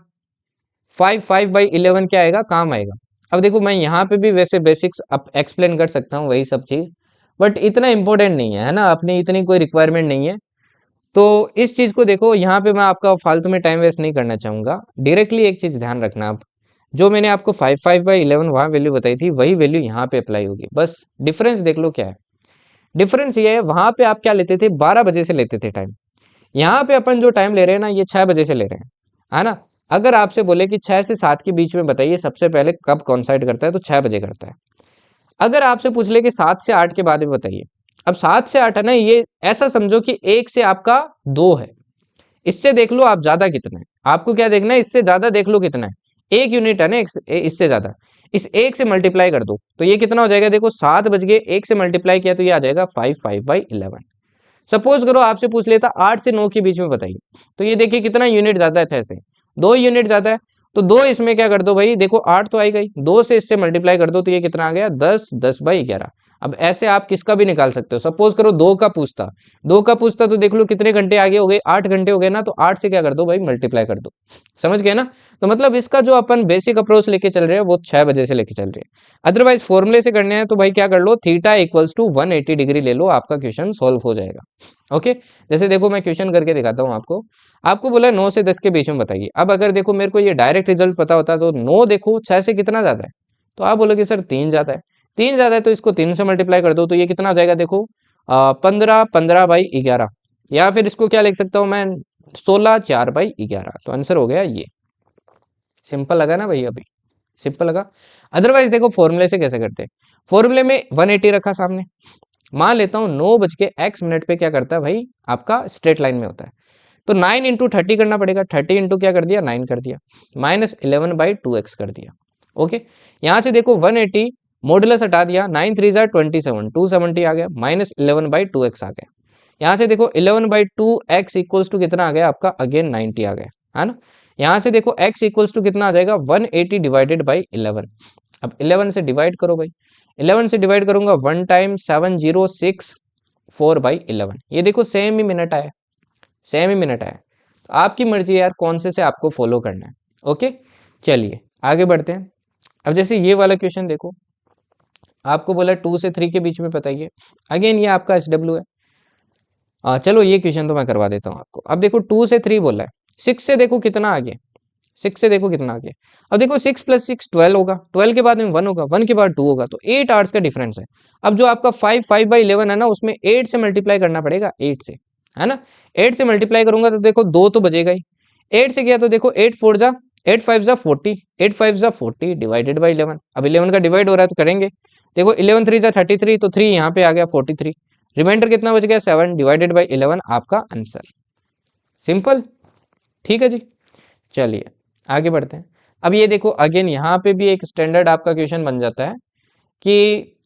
Speaker 1: 5/11 क्या आएगा, काम आएगा। अब देखो मैं यहाँ पे भी वैसे बेसिक्स एक्सप्लेन कर सकता हूँ वही सब चीज, बट इतना इंपॉर्टेंट नहीं है ना, अपनी इतनी कोई रिक्वायरमेंट नहीं है। तो इस चीज को देखो, यहाँ पे मैं आपका फालतू में टाइम वेस्ट नहीं करना चाहूंगा। डायरेक्टली एक चीज ध्यान रखना आप, जो मैंने आपको 5/11 वहां वैल्यू बताई थी वही वैल्यू यहाँ पे अप्लाई होगी, बस डिफरेंस देख लो क्या है। डिफरेंस ये है, वहां पे आप क्या लेते थे, 12 बजे से लेते थे टाइम। यहाँ पे अपन जो टाइम ले रहे हैं ना, ये 6 बजे से ले रहे हैं, है ना। अगर आपसे बोले कि 6 से 7 के बीच में बताइए सबसे पहले कब कॉन्साइड करता है, तो 6 बजे करता है। अगर आपसे पूछ ले कि 7 से 8 के बाद में बताइए, अब 7 से 8 है ना, ये ऐसा समझो कि 1 से आपका 2 है, इससे देख लो आप ज्यादा कितना है। आपको क्या देखना है, इससे ज्यादा देख लो कितना है, 1 यूनिट है ना, इससे ज्यादा, इस 1 से मल्टीप्लाई कर दो तो ये कितना हो जाएगा, देखो 7 बज गए, 1 से मल्टीप्लाई किया तो ये आ जाएगा 5/11। सपोज करो आपसे पूछ लेता 8 से 9 के बीच में बताइए, तो ये देखिए कितना यूनिट ज्यादा है, 6 से 2 यूनिट ज्यादा है। तो 2 इसमें क्या कर दो भाई, देखो 8 तो आई गई, 2 से इससे मल्टीप्लाई कर दो तो ये कितना आ गया, 10/11। अब ऐसे आप किसका भी निकाल सकते हो। सपोज करो 2 का पूछता तो देख लो कितने घंटे आगे हो गए, 8 घंटे हो गए ना, तो 8 से क्या कर दो भाई, मल्टीप्लाई कर दो। समझ गए ना। तो मतलब इसका जो अपन बेसिक अप्रोच लेके चल रहे हैं वो 6 बजे से लेके चल रहे हैं। अदरवाइज फॉर्मूले से करने हैं तो भाई क्या कर लो, थीटा इक्वल्स टू 180 डिग्री ले लो, आपका क्वेश्चन सॉल्व हो जाएगा। ओके, जैसे देखो मैं क्वेश्चन करके दिखाता हूँ आपको। आपको बोला है 9 से 10 के बीच में बताइए। अब अगर देखो मेरे को ये डायरेक्ट रिजल्ट पता होता तो 9 देखो 6 से कितना ज्यादा है, तो आप बोलोगे सर 3 ज्यादा है। 3 ज्यादा है तो इसको 3 से मल्टीप्लाई कर दो तो ये कितना हो जाएगा, देखो 15/11, या फिर इसको क्या लिख सकता हूँ मैं, 16/4/11। तो आंसर हो गया ये। सिंपल लगा ना भाई, अभी सिंपल लगा। अदरवाइज देखो फॉर्मूले से कैसे करते हैं, फॉर्मूले में 180 रखा सामने, मान लेता हूँ 9 बज के x मिनट पे क्या करता है भाई, आपका स्ट्रेट लाइन में होता है, तो 9 इंटू 30 करना पड़ेगा, 30 इंटू क्या कर दिया, 9 कर दिया, -11/2x कर दिया। ओके, यहाँ से देखो 180 मॉडुलस हटा दिया, 9 3 जार 27, 270 आ गया, -11/2x आ गया। यहाँ से देखो 11/2x इक्वल्स टू कितना आ गया आपका, अगेन 90 आ गया, है ना। यहाँ से देखो x इक्वल्स टू कितना आ जाएगा, 180 डिवाइडेड बाई 11। अब 11 से डिवाइड करो भाई, 11 से डिवाइड करूंगा 1 टाइम 7064/11। ये देखो सेम ही मिनट आया, सेम ही मिनट आया। तो आपकी मर्जी है यार कौन से आपको फॉलो करना है। ओके, चलिए आगे बढ़ते हैं। अब जैसे ये वाला क्वेश्चन देखो, आपको बोला 2 से 3 के बीच में बताइए। अगेन ये आपका SW है। चलो ये क्वेश्चन तो मैं करवा देता हूँ आपको। अब देखो 2 से 3 बोला है, 6 से देखो कितना आगे, 6 से देखो कितना आगे। अब देखो 6 + 6 12 होगा, 12 के बाद में 1 होगा, 1 के बाद 2 होगा, तो 8 आवर्स का डिफरेंस है। अब जो आपका 5/11 है ना, उसमें 8 से मल्टीप्लाई करना पड़ेगा, 8 से, है ना। 8 से मल्टीप्लाई करूंगा तो देखो 2 तो बजेगा ही, 8 से किया तो देखो 8 4 जा 8 5 जा 40, 8 5 जा 40 डिवाइडेड बाई 11। अब 11 का डिवाइड हो रहा है तो करेंगे। देखो 11 3 जा 33, तो 3 यहाँ पे आ गया 43। रिमाइंडर कितना बच गया 7 डिवाइडेड बाई 11 आपका आंसर। सिंपल, ठीक है जी। चलिए आगे बढ़ते हैं। अब ये देखो अगेन यहाँ पे भी एक स्टैंडर्ड आपका क्वेश्चन बन जाता है कि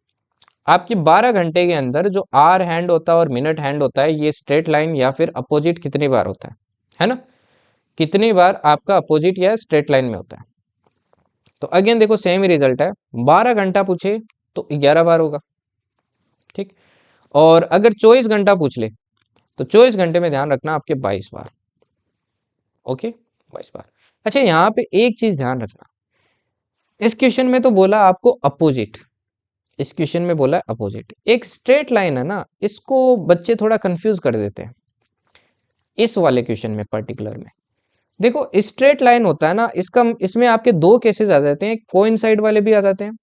Speaker 1: आपकी 12 घंटे के अंदर जो आर हैंड होता है और मिनट हैंड होता है, ये स्ट्रेट लाइन या फिर अपोजिट कितनी बार होता है ना? कितनी बार आपका अपोजिट या स्ट्रेट लाइन में होता है। तो अगेन देखो सेम ही रिजल्ट है, 12 घंटा पूछे तो 11 बार होगा, ठीक। और अगर 24 घंटा पूछ ले तो 24 घंटे में ध्यान रखना आपके 22 बार। ओके 22 बार। अच्छा यहाँ पे एक चीज ध्यान रखना, इस क्वेश्चन में तो बोला आपको अपोजिट, इस क्वेश्चन में बोला अपोजिट। एक स्ट्रेट लाइन है ना, इसको बच्चे थोड़ा कंफ्यूज कर देते हैं इस वाले क्वेश्चन में पर्टिकुलर में। देखो स्ट्रेट लाइन होता है ना, इसका इसमें आपके दो केसेस आ जाते हैं, कोइंसाइड वाले भी आ जाते हैं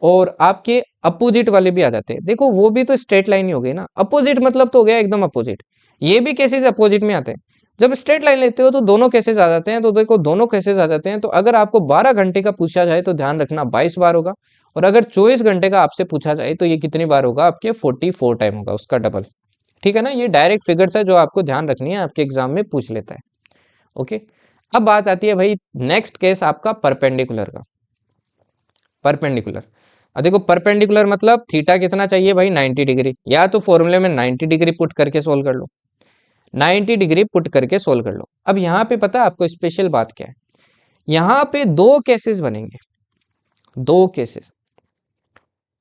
Speaker 1: और आपके अपोजिट वाले भी आ जाते हैं। देखो वो भी तो स्ट्रेट लाइन ही हो गई ना, अपोजिट मतलब तो हो गया एकदम अपोजिट, ये भी केसेस अपोजिट में आते हैं। जब स्ट्रेट लाइन लेते हो तो दोनों केसेस आ जाते हैं, तो देखो दोनों केसेस आ जाते हैं। तो अगर आपको 12 घंटे का पूछा जाए तो ध्यान रखना 22 बार होगा, और अगर 24 घंटे का आपसे पूछा जाए तो ये कितनी बार होगा आपके 44 टाइम होगा, उसका डबल, ठीक है ना। ये डायरेक्ट फिगर्स है जो आपको ध्यान रखनी है, आपके एग्जाम में पूछ लेता है। ओके, अब बात आती है भाई नेक्स्ट केस आपका परपेंडिकुलर का। परपेंडिकुलर, अब देखो परपेंडिकुलर मतलब थीटा कितना चाहिए भाई 90 डिग्री, या तो फॉर्मूले में 90 डिग्री पुट करके सोल्व कर लो, 90 डिग्री पुट करके सोल्व कर लो। अब यहाँ पे पता है आपको स्पेशल बात क्या है, यहाँ पे दो केसेस बनेंगे, दो केसेस,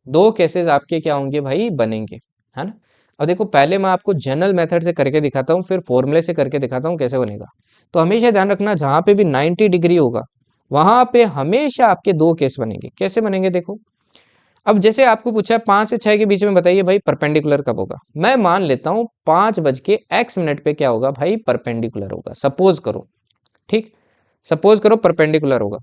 Speaker 1: दो केसेस आपके क्या होंगे भाई बनेंगे, है ना। अब देखो पहले मैं आपको जनरल मेथड से करके दिखाता हूँ, फिर फॉर्मूले से करके दिखाता हूँ कैसे बनेगा। तो हमेशा ध्यान रखना जहां पे भी 90 डिग्री होगा वहां पे हमेशा आपके दो केस बनेंगे। कैसे बनेंगे देखो, अब जैसे आपको पूछा है 5 से 6 के बीच में बताइए भाई परपेंडिकुलर कब होगा। मैं मान लेता हूं 5:x पे क्या होगा भाई परपेंडिकुलर होगा, सपोज करो, ठीक, सपोज करो परपेंडिकुलर होगा।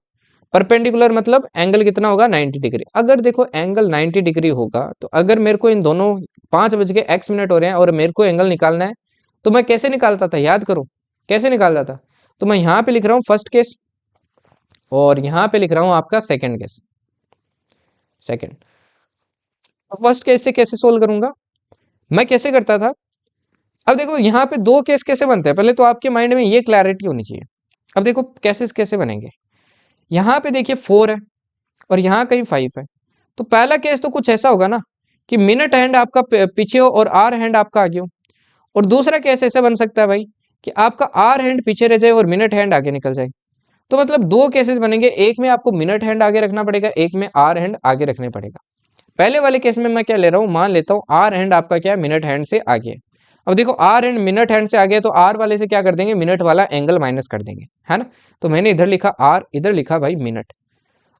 Speaker 1: परपेंडिकुलर मतलब एंगल कितना होगा 90 डिग्री। अगर देखो एंगल 90 डिग्री होगा तो अगर मेरे को इन दोनों 5:x हो रहे हैं और मेरे को एंगल निकालना है तो मैं कैसे निकालता था, याद करो कैसे निकालता था। तो मैं यहाँ पे लिख रहा हूँ फर्स्ट केस और यहाँ पे लिख रहा हूँ आपका second case, second. First case से कैसे सोल्व करूंगा, मैं कैसे करता था। अब देखो यहाँ पे दो केस कैसे बनते हैं, पहले तो आपके माइंड में ये क्लैरिटी होनी चाहिए। अब देखो केसेस कैसे बनेंगे, यहाँ पे देखिए 4 है और यहाँ कहीं 5 है। तो पहला केस तो कुछ ऐसा होगा ना कि मिनट हैंड आपका पीछे हो और आर हैंड आपका आगे हो। और दूसरा केस ऐसा बन सकता है भाई कि आपका आर हैंड पीछे रह जाए और मिनट हैंड आगे निकल जाए। तो मतलब दो केसेस बनेंगे, एक में आपको मिनट हैंड आगे रखना पड़ेगा, एक में आर हैंड आगे रखने पड़ेगा। पहले वाले केस में मैं क्या ले रहा हूँ, मान लेता हूँ आर हैंड आपका क्या है मिनट हैंड से आगे है। अब देखो आर हैंड मिनट हैंड से आगे है तो आर वाले से क्या कर देंगे, मिनट वाला एंगल माइनस कर देंगे, है ना। तो मैंने इधर लिखा आर, इधर लिखा भाई मिनट।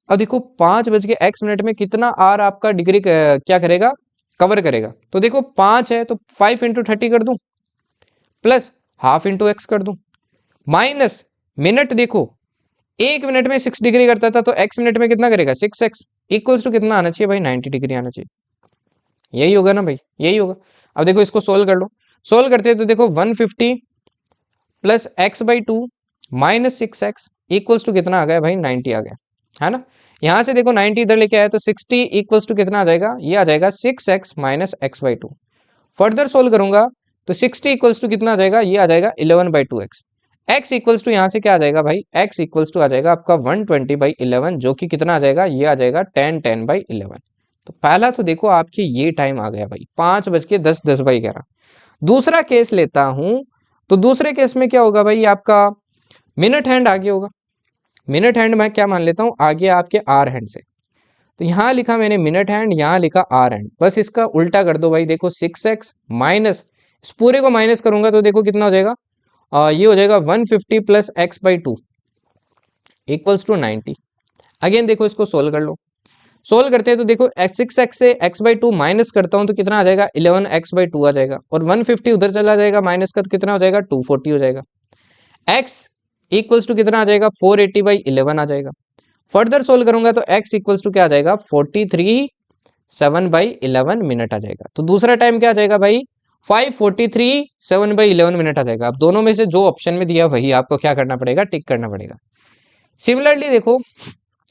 Speaker 1: अब देखो 5:x में कितना आर आपका डिग्री क्या करेगा, कवर करेगा। तो देखो 5 है तो 5 × 30 कर दूं, प्लस हाफ इंटू एक्स कर दूं, माइनस मिनट देखो 1 मिनट में 6 डिग्री करता था तो x मिनट में कितना करेगा 6x, इक्वल्स टू कितना आना चाहिए भाई 90 डिग्री आना चाहिए। यही होगा ना भाई, यही होगा। अब देखो इसको सोल्व कर लो, सोल्व करते हैं तो देखो 150 plus x/2 minus 6x equals to कितना आ गया भाई 90 आ गया, है ना। यहां से देखो 90 इधर लेके आया तो 60 इक्वल्स टू कितना आ जाएगा, ये आ जाएगा 6x minus x/2। Further solve करूंगा तो 60 इक्वल्स टू कितना आ जाएगा, ये आ जाएगा 11/2x। x इक्वल्स टू यहाँ से क्या आ जाएगा भाई, x इक्वल्स टू आ जाएगा आपका 120/11 जो कि कितना आ जाएगा, ये आ जाएगा 10/11। तो पहला तो देखो आपके ये टाइम आ गया भाई 5:10 10/11। दूसरा केस लेता हूं तो दूसरे केस में क्या होगा भाई, आपका मिनट हैंड आगे होगा। मिनट हैंड मैं क्या मान लेता हूं, आगे आपके आर हैंड से। तो यहाँ लिखा मैंने मिनट हैंड, यहाँ लिखा आर हैंड, बस इसका उल्टा कर दो भाई। देखो 6x माइनस, इस पूरे को माइनस करूंगा तो देखो कितना हो जाएगा, ये हो जाएगा 150 plus x/2 equals to 90। Again देखो इसको सोल्व कर लो, सोल्व करते हैं तो देखो 6x से x/2 माइनस करता हूं तो कितना आ जाएगा 11x/2 आ जाएगा, और 150 उधर चला जाएगा माइनस का तो कितना हो जाएगा 240 हो जाएगा। x इक्वल्स टू कितना आ जाएगा 480/11 आ जाएगा। फर्दर सोल्व करूंगा तो x इक्वल्स टू क्या आ जाएगा 437/11 मिनट आ जाएगा। तो दूसरा टाइम क्या आ जाएगा भाई 5:43 7/11 मिनट आ जाएगा। अब दोनों में से जो ऑप्शन में दिया वही आपको क्या करना पड़ेगा, टिक करना पड़ेगा। सिमिलरली देखो,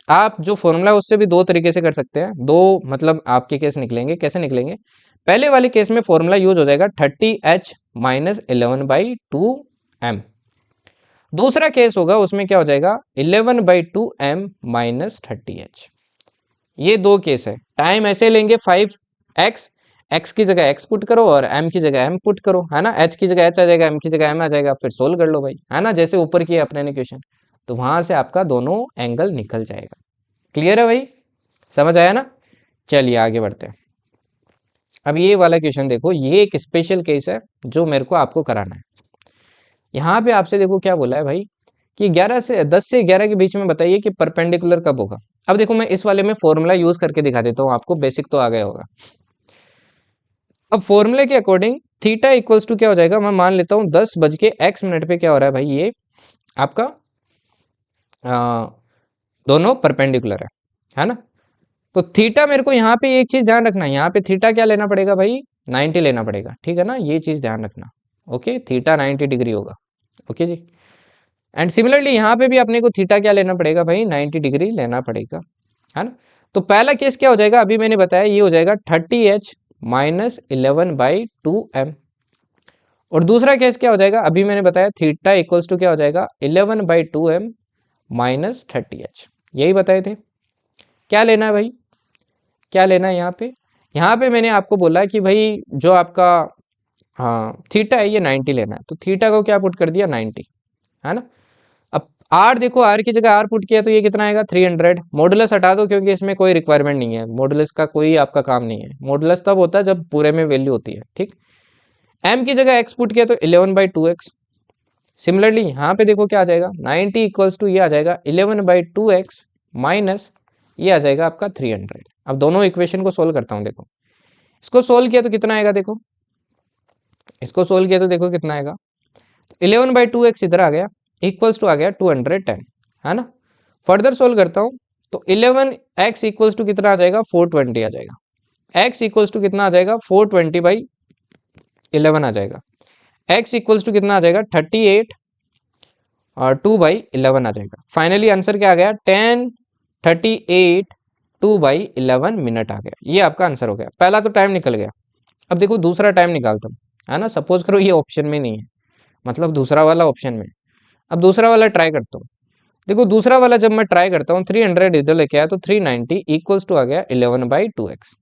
Speaker 1: आप जो फॉर्मूला है उससे भी दो तरीके से कर सकते हैं, दो मतलब आपके केस निकलेंगे। कैसे निकलेंगे? पहले वाले केस में फॉर्मूला यूज हो जाएगा 30h माइनस 11/2m। दूसरा केस होगा उसमें क्या हो जाएगा 11/2m माइनस 30h। ये दो केस है। टाइम ऐसे लेंगे 5x, x की जगह x पुट करो और m की जगह m पुट करो, है ना। h की जगह h आ जाएगा, m की जगह m आ जाएगा, फिर सोल्व कर लो भाई, है ना, जैसे ऊपर किया अपने ने क्वेश्चन। तो वहां से आपका दोनों एंगल निकल जाएगा। क्लियर है भाई? समझ आया ना? चलिए आगे बढ़ते हैं। अब ये वाला क्वेश्चन देखो, ये एक स्पेशल केस है जो मेरे को आपको कराना है। यहाँ पे आपसे देखो क्या बोला है भाई कि 10 से 11 के बीच में बताइए कि परपेंडिकुलर कब होगा। अब देखो मैं इस वाले में फॉर्मूला यूज करके दिखा देता हूँ आपको, बेसिक तो आ गया होगा। अब फॉर्मूले के अकॉर्डिंग थीटा इक्वल्स टू क्या हो जाएगा, मैं मान लेता हूँ 10:x पे क्या हो रहा है भाई, ये आपका दोनों परपेंडिकुलर है ना। तो थीटा मेरे को यहाँ पे एक चीज ध्यान रखना है, यहाँ पे थीटा क्या लेना पड़ेगा भाई, 90 लेना पड़ेगा, ठीक है ना, ये चीज ध्यान रखना। ओके, थीटा 90 डिग्री होगा। ओके जी। एंड सिमिलरली यहाँ पे भी अपने को थीटा क्या लेना पड़ेगा भाई, 90 डिग्री लेना पड़ेगा, है ना। तो पहला केस क्या हो जाएगा, अभी मैंने बताया, ये हो जाएगा 30h माइनस 11/2m। और दूसरा केस क्या हो जाएगा, अभी मैंने बताया थीटा इक्वल्स टू क्या हो जाएगा 11/2m माइनस 30h। यही बताए थे। क्या लेना है भाई, क्या लेना है यहाँ पे मैंने आपको बोला कि भाई जो आपका हाँ थीटा है ये 90 लेना है, तो थीटा को क्या पुट कर दिया 90, है ना। अब आर देखो, आर की जगह आर पुट किया तो ये कितना आएगा 300। मॉडुलस हटा दो क्योंकि इसमें कोई रिक्वायरमेंट नहीं है, मॉडुलस का कोई आपका काम नहीं है। मॉडुलस तब होता है जब पूरे में वैल्यू होती है, ठीक। एम की जगह एक्स पुट किया तो 11/2x। सिमिलरली यहाँ पे देखो क्या आ जाएगा 90 इक्वल्स टू ये आ जाएगा 11/2x माइनस ये आ जाएगा आपका 300। अब दोनों इक्वेशन को सोल्व करता हूँ, देखो इसको सोल्व किया तो कितना आएगा, देखो इसको सोल्व किया तो देखो कितना आएगा, तो 11/2x इधर आ गया, इक्वल्स टू आ गया 210, है ना। फर्दर सोल्व करता हूँ तो 11x इक्वल्स टू कितना आ जाएगा 420 आ जाएगा। x इक्वल्स टू कितना आ जाएगा 420/11 आ जाएगा। x इक्वल्स टू कितना आ जाएगा 38 और 2/11 आ जाएगा। फाइनली आंसर क्या आ गया 10:38 2/11 मिनट आ गया। ये आपका आंसर हो गया। पहला तो टाइम निकल गया। अब देखो दूसरा टाइम निकालता हूँ, है ना। सपोज करो ये ऑप्शन में नहीं है, मतलब दूसरा वाला ऑप्शन में। अब दूसरा वाला ट्राई करता हूँ। देखो दूसरा वाला जब मैं ट्राई करता हूँ 300 इधर लेके आया तो 390 इक्वल्स टू आ गया 11/2x।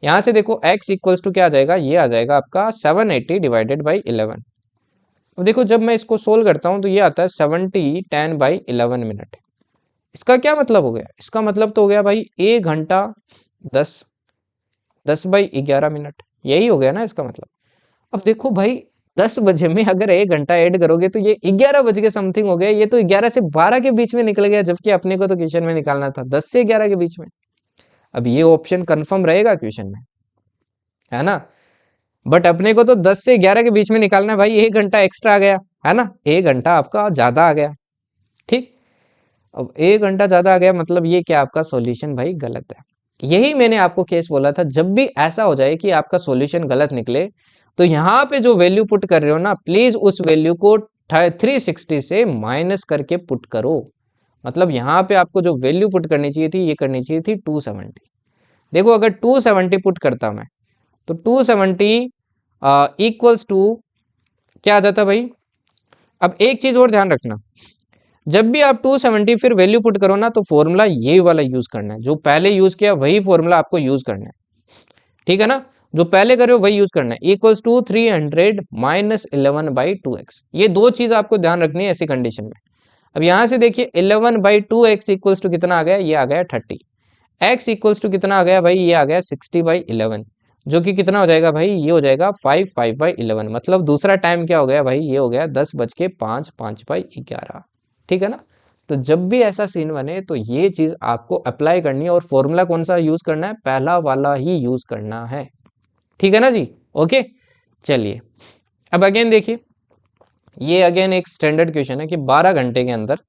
Speaker 1: यहाँ से देखो x इक्वल्स टू क्या आ जाएगा, ये आ जाएगा आपका 780 डिवाइडेड बाई 11। अब देखो जब मैं इसको सोल्व करता हूँ तो ये आता है 70 10/11 मिनट। इसका क्या मतलब हो गया, इसका मतलब तो हो गया भाई 1 घंटा 10 मिनट, यही हो गया ना इसका मतलब। अब देखो भाई 10 बजे में अगर 1 घंटा ऐड करोगे तो ये 11 बज के समथिंग हो गया। ये तो 11 से 12 के बीच में निकल गया, जबकि अपने को तो क्वेश्चन में निकालना था 10 से 11 के बीच में। अब ये ऑप्शन कंफर्म रहेगा क्वेश्चन में, है ना। बट अपने को तो 10 से 11 के बीच में निकालना है भाई, 1 घंटा एक्स्ट्रा आ गया, है ना, 1 घंटा आपका ज्यादा आ गया, ठीक। अब 1 घंटा ज्यादा आ गया मतलब ये क्या आपका सॉल्यूशन भाई गलत है। यही मैंने आपको केस बोला था, जब भी ऐसा हो जाए कि आपका सॉल्यूशन गलत निकले तो यहाँ पे जो वैल्यू पुट कर रहे हो ना, प्लीज उस वैल्यू को 360 से माइनस करके पुट करो। मतलब यहाँ पे आपको जो वैल्यू पुट करनी चाहिए थी, ये करनी चाहिए थी 270। देखो अगर 270 पुट करता मैं तो 270 इक्वल्स टू क्या आ जाता भाई। अब एक चीज और ध्यान रखना, जब भी आप 270 फिर वैल्यू पुट करो ना तो फॉर्मूला ये वाला यूज करना है, जो पहले यूज किया वही फॉर्मूला आपको यूज करना है, ठीक है ना। जो पहले करे हो वही यूज करना है। Equals to 300 minus 11/2x। ये दो चीज आपको ध्यान रखनी है ऐसी कंडीशन में। अब यहां से देखिए 11/2x इक्वल्स टू कितना आ गया, ये आ गया 30। x इक्वल्स टू कितना आ गया भाई, ये आ गया 60/11, जो कि कितना हो जाएगा भाई, ये हो जाएगा 5/11। मतलब दूसरा टाइम क्या हो गया भाई, ये हो गया 10:05 5/11, ठीक है ना। तो जब भी ऐसा सीन बने तो ये चीज आपको अप्लाई करनी है और फॉर्मूला कौन सा यूज करना है, पहला वाला ही यूज करना है, ठीक है ना जी। ओके चलिए अब अगेन देखिए, ये अगेन एक स्टैंडर्ड क्वेश्चन है कि 12 घंटे के अंदर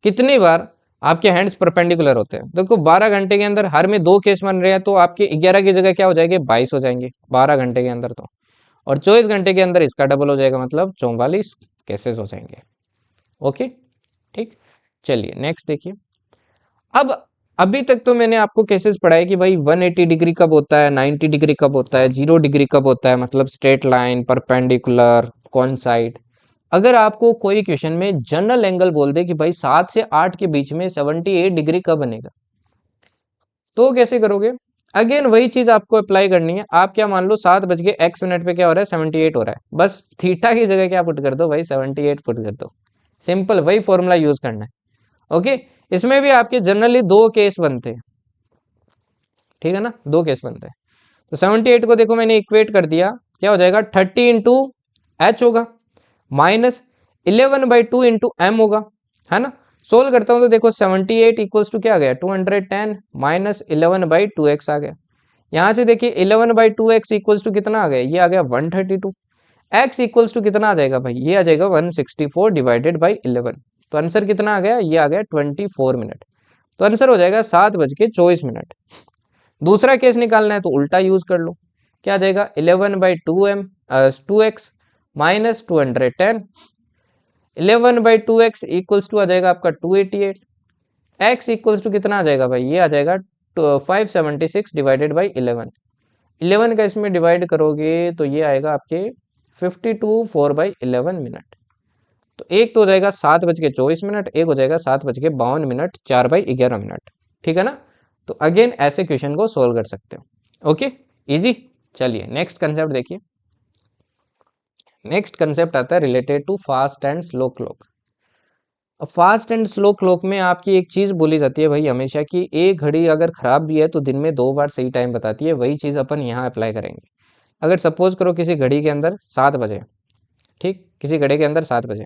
Speaker 1: कितनी बार आपके हैंड्स परपेंडिकुलर होते हैं। देखो 12 घंटे के अंदर हर में दो केस बन रहे हैं, तो आपके 11 की जगह क्या हो जाएंगे 22 हो जाएंगे 12 घंटे के अंदर तो। और 24 घंटे के अंदर इसका डबल हो जाएगा, मतलब 44 केसेस हो जाएंगे। ओके ठीक। चलिए नेक्स्ट देखिए। अब अभी तक तो मैंने आपको केसेस पढ़ाए कि भाई 180 डिग्री कब होता है, 90 डिग्री कब होता है, 0 डिग्री कब होता है, मतलब स्ट्रेट लाइन, परपेंडिकुलर, कौन साइड। अगर आपको कोई क्वेश्चन में जनरल एंगल बोल दे कि भाई 7 से 8 के बीच में 78 डिग्री कब बनेगा, तो कैसे करोगे? अगेन वही चीज आपको अप्लाई करनी है। आप क्या मान लो 7 बज के x मिनट पे क्या हो रहा है, 78 हो रहा है, बस थीटा की जगह क्या पुट कर दो भाई, 78 पुट कर दो। सिंपल वही फॉर्मूला यूज करना है। ओके, इसमें भी आपके जनरली दो केस बनते हैं, ठीक है ना, दो केस बनते हैं। तो 78 को देखो मैंने इक्वेट कर दिया, क्या हो जाएगा, 30 × h होगा, माइनस 11/2 × m होगा, है ना। सोल्व करता हूं तो देखो 78 इक्वल्स टू क्या आ गया, 210 माइनस 11/2x आ गया। यहां से देखिए 11/2x इक्वल्स टू कितना आ गया, ये आ गया 132। x इक्वल्स टू कितना आ जाएगा भाई, ये आ जाएगा 164 डिवाइडेड बाई 11। तो आंसर कितना आ गया, ये आ गया 24 मिनट। तो आंसर हो जाएगा 7 बज के 24 मिनट। दूसरा केस निकालना है तो उल्टा यूज कर लो, क्या आ जाएगा, 11/2x minus 210, 11/2x equals to आ जाएगा आपका 288, x इक्वल्स टू कितना आ जाएगा भाई, ये आ जाएगा 576 डिवाइडेड बाई 11। 11 का इसमें डिवाइड करोगे तो ये आएगा आपके 52 4/11 मिनट। तो एक तो हो जाएगा 7 बज के 24 मिनट, एक हो जाएगा 7 बज के 52 मिनट, 4/11 मिनट, ठीक है ना। तो अगेन ऐसे क्वेश्चन को सोल्व कर सकते हो। Okay, easy. चलिए नेक्स्ट कंसेप्ट देखिए। नेक्स्ट कंसेप्ट आता है related to fast and slow clock. अब फास्ट एंड स्लो क्लॉक में आपकी एक चीज बोली जाती है भाई हमेशा, कि एक घड़ी अगर खराब भी है तो दिन में 2 बार सही टाइम बताती है। वही चीज अपन यहाँ अप्लाई करेंगे। अगर सपोज करो किसी घड़ी के अंदर 7 बजे, ठीक, किसी घड़ी के अंदर 7 बजे,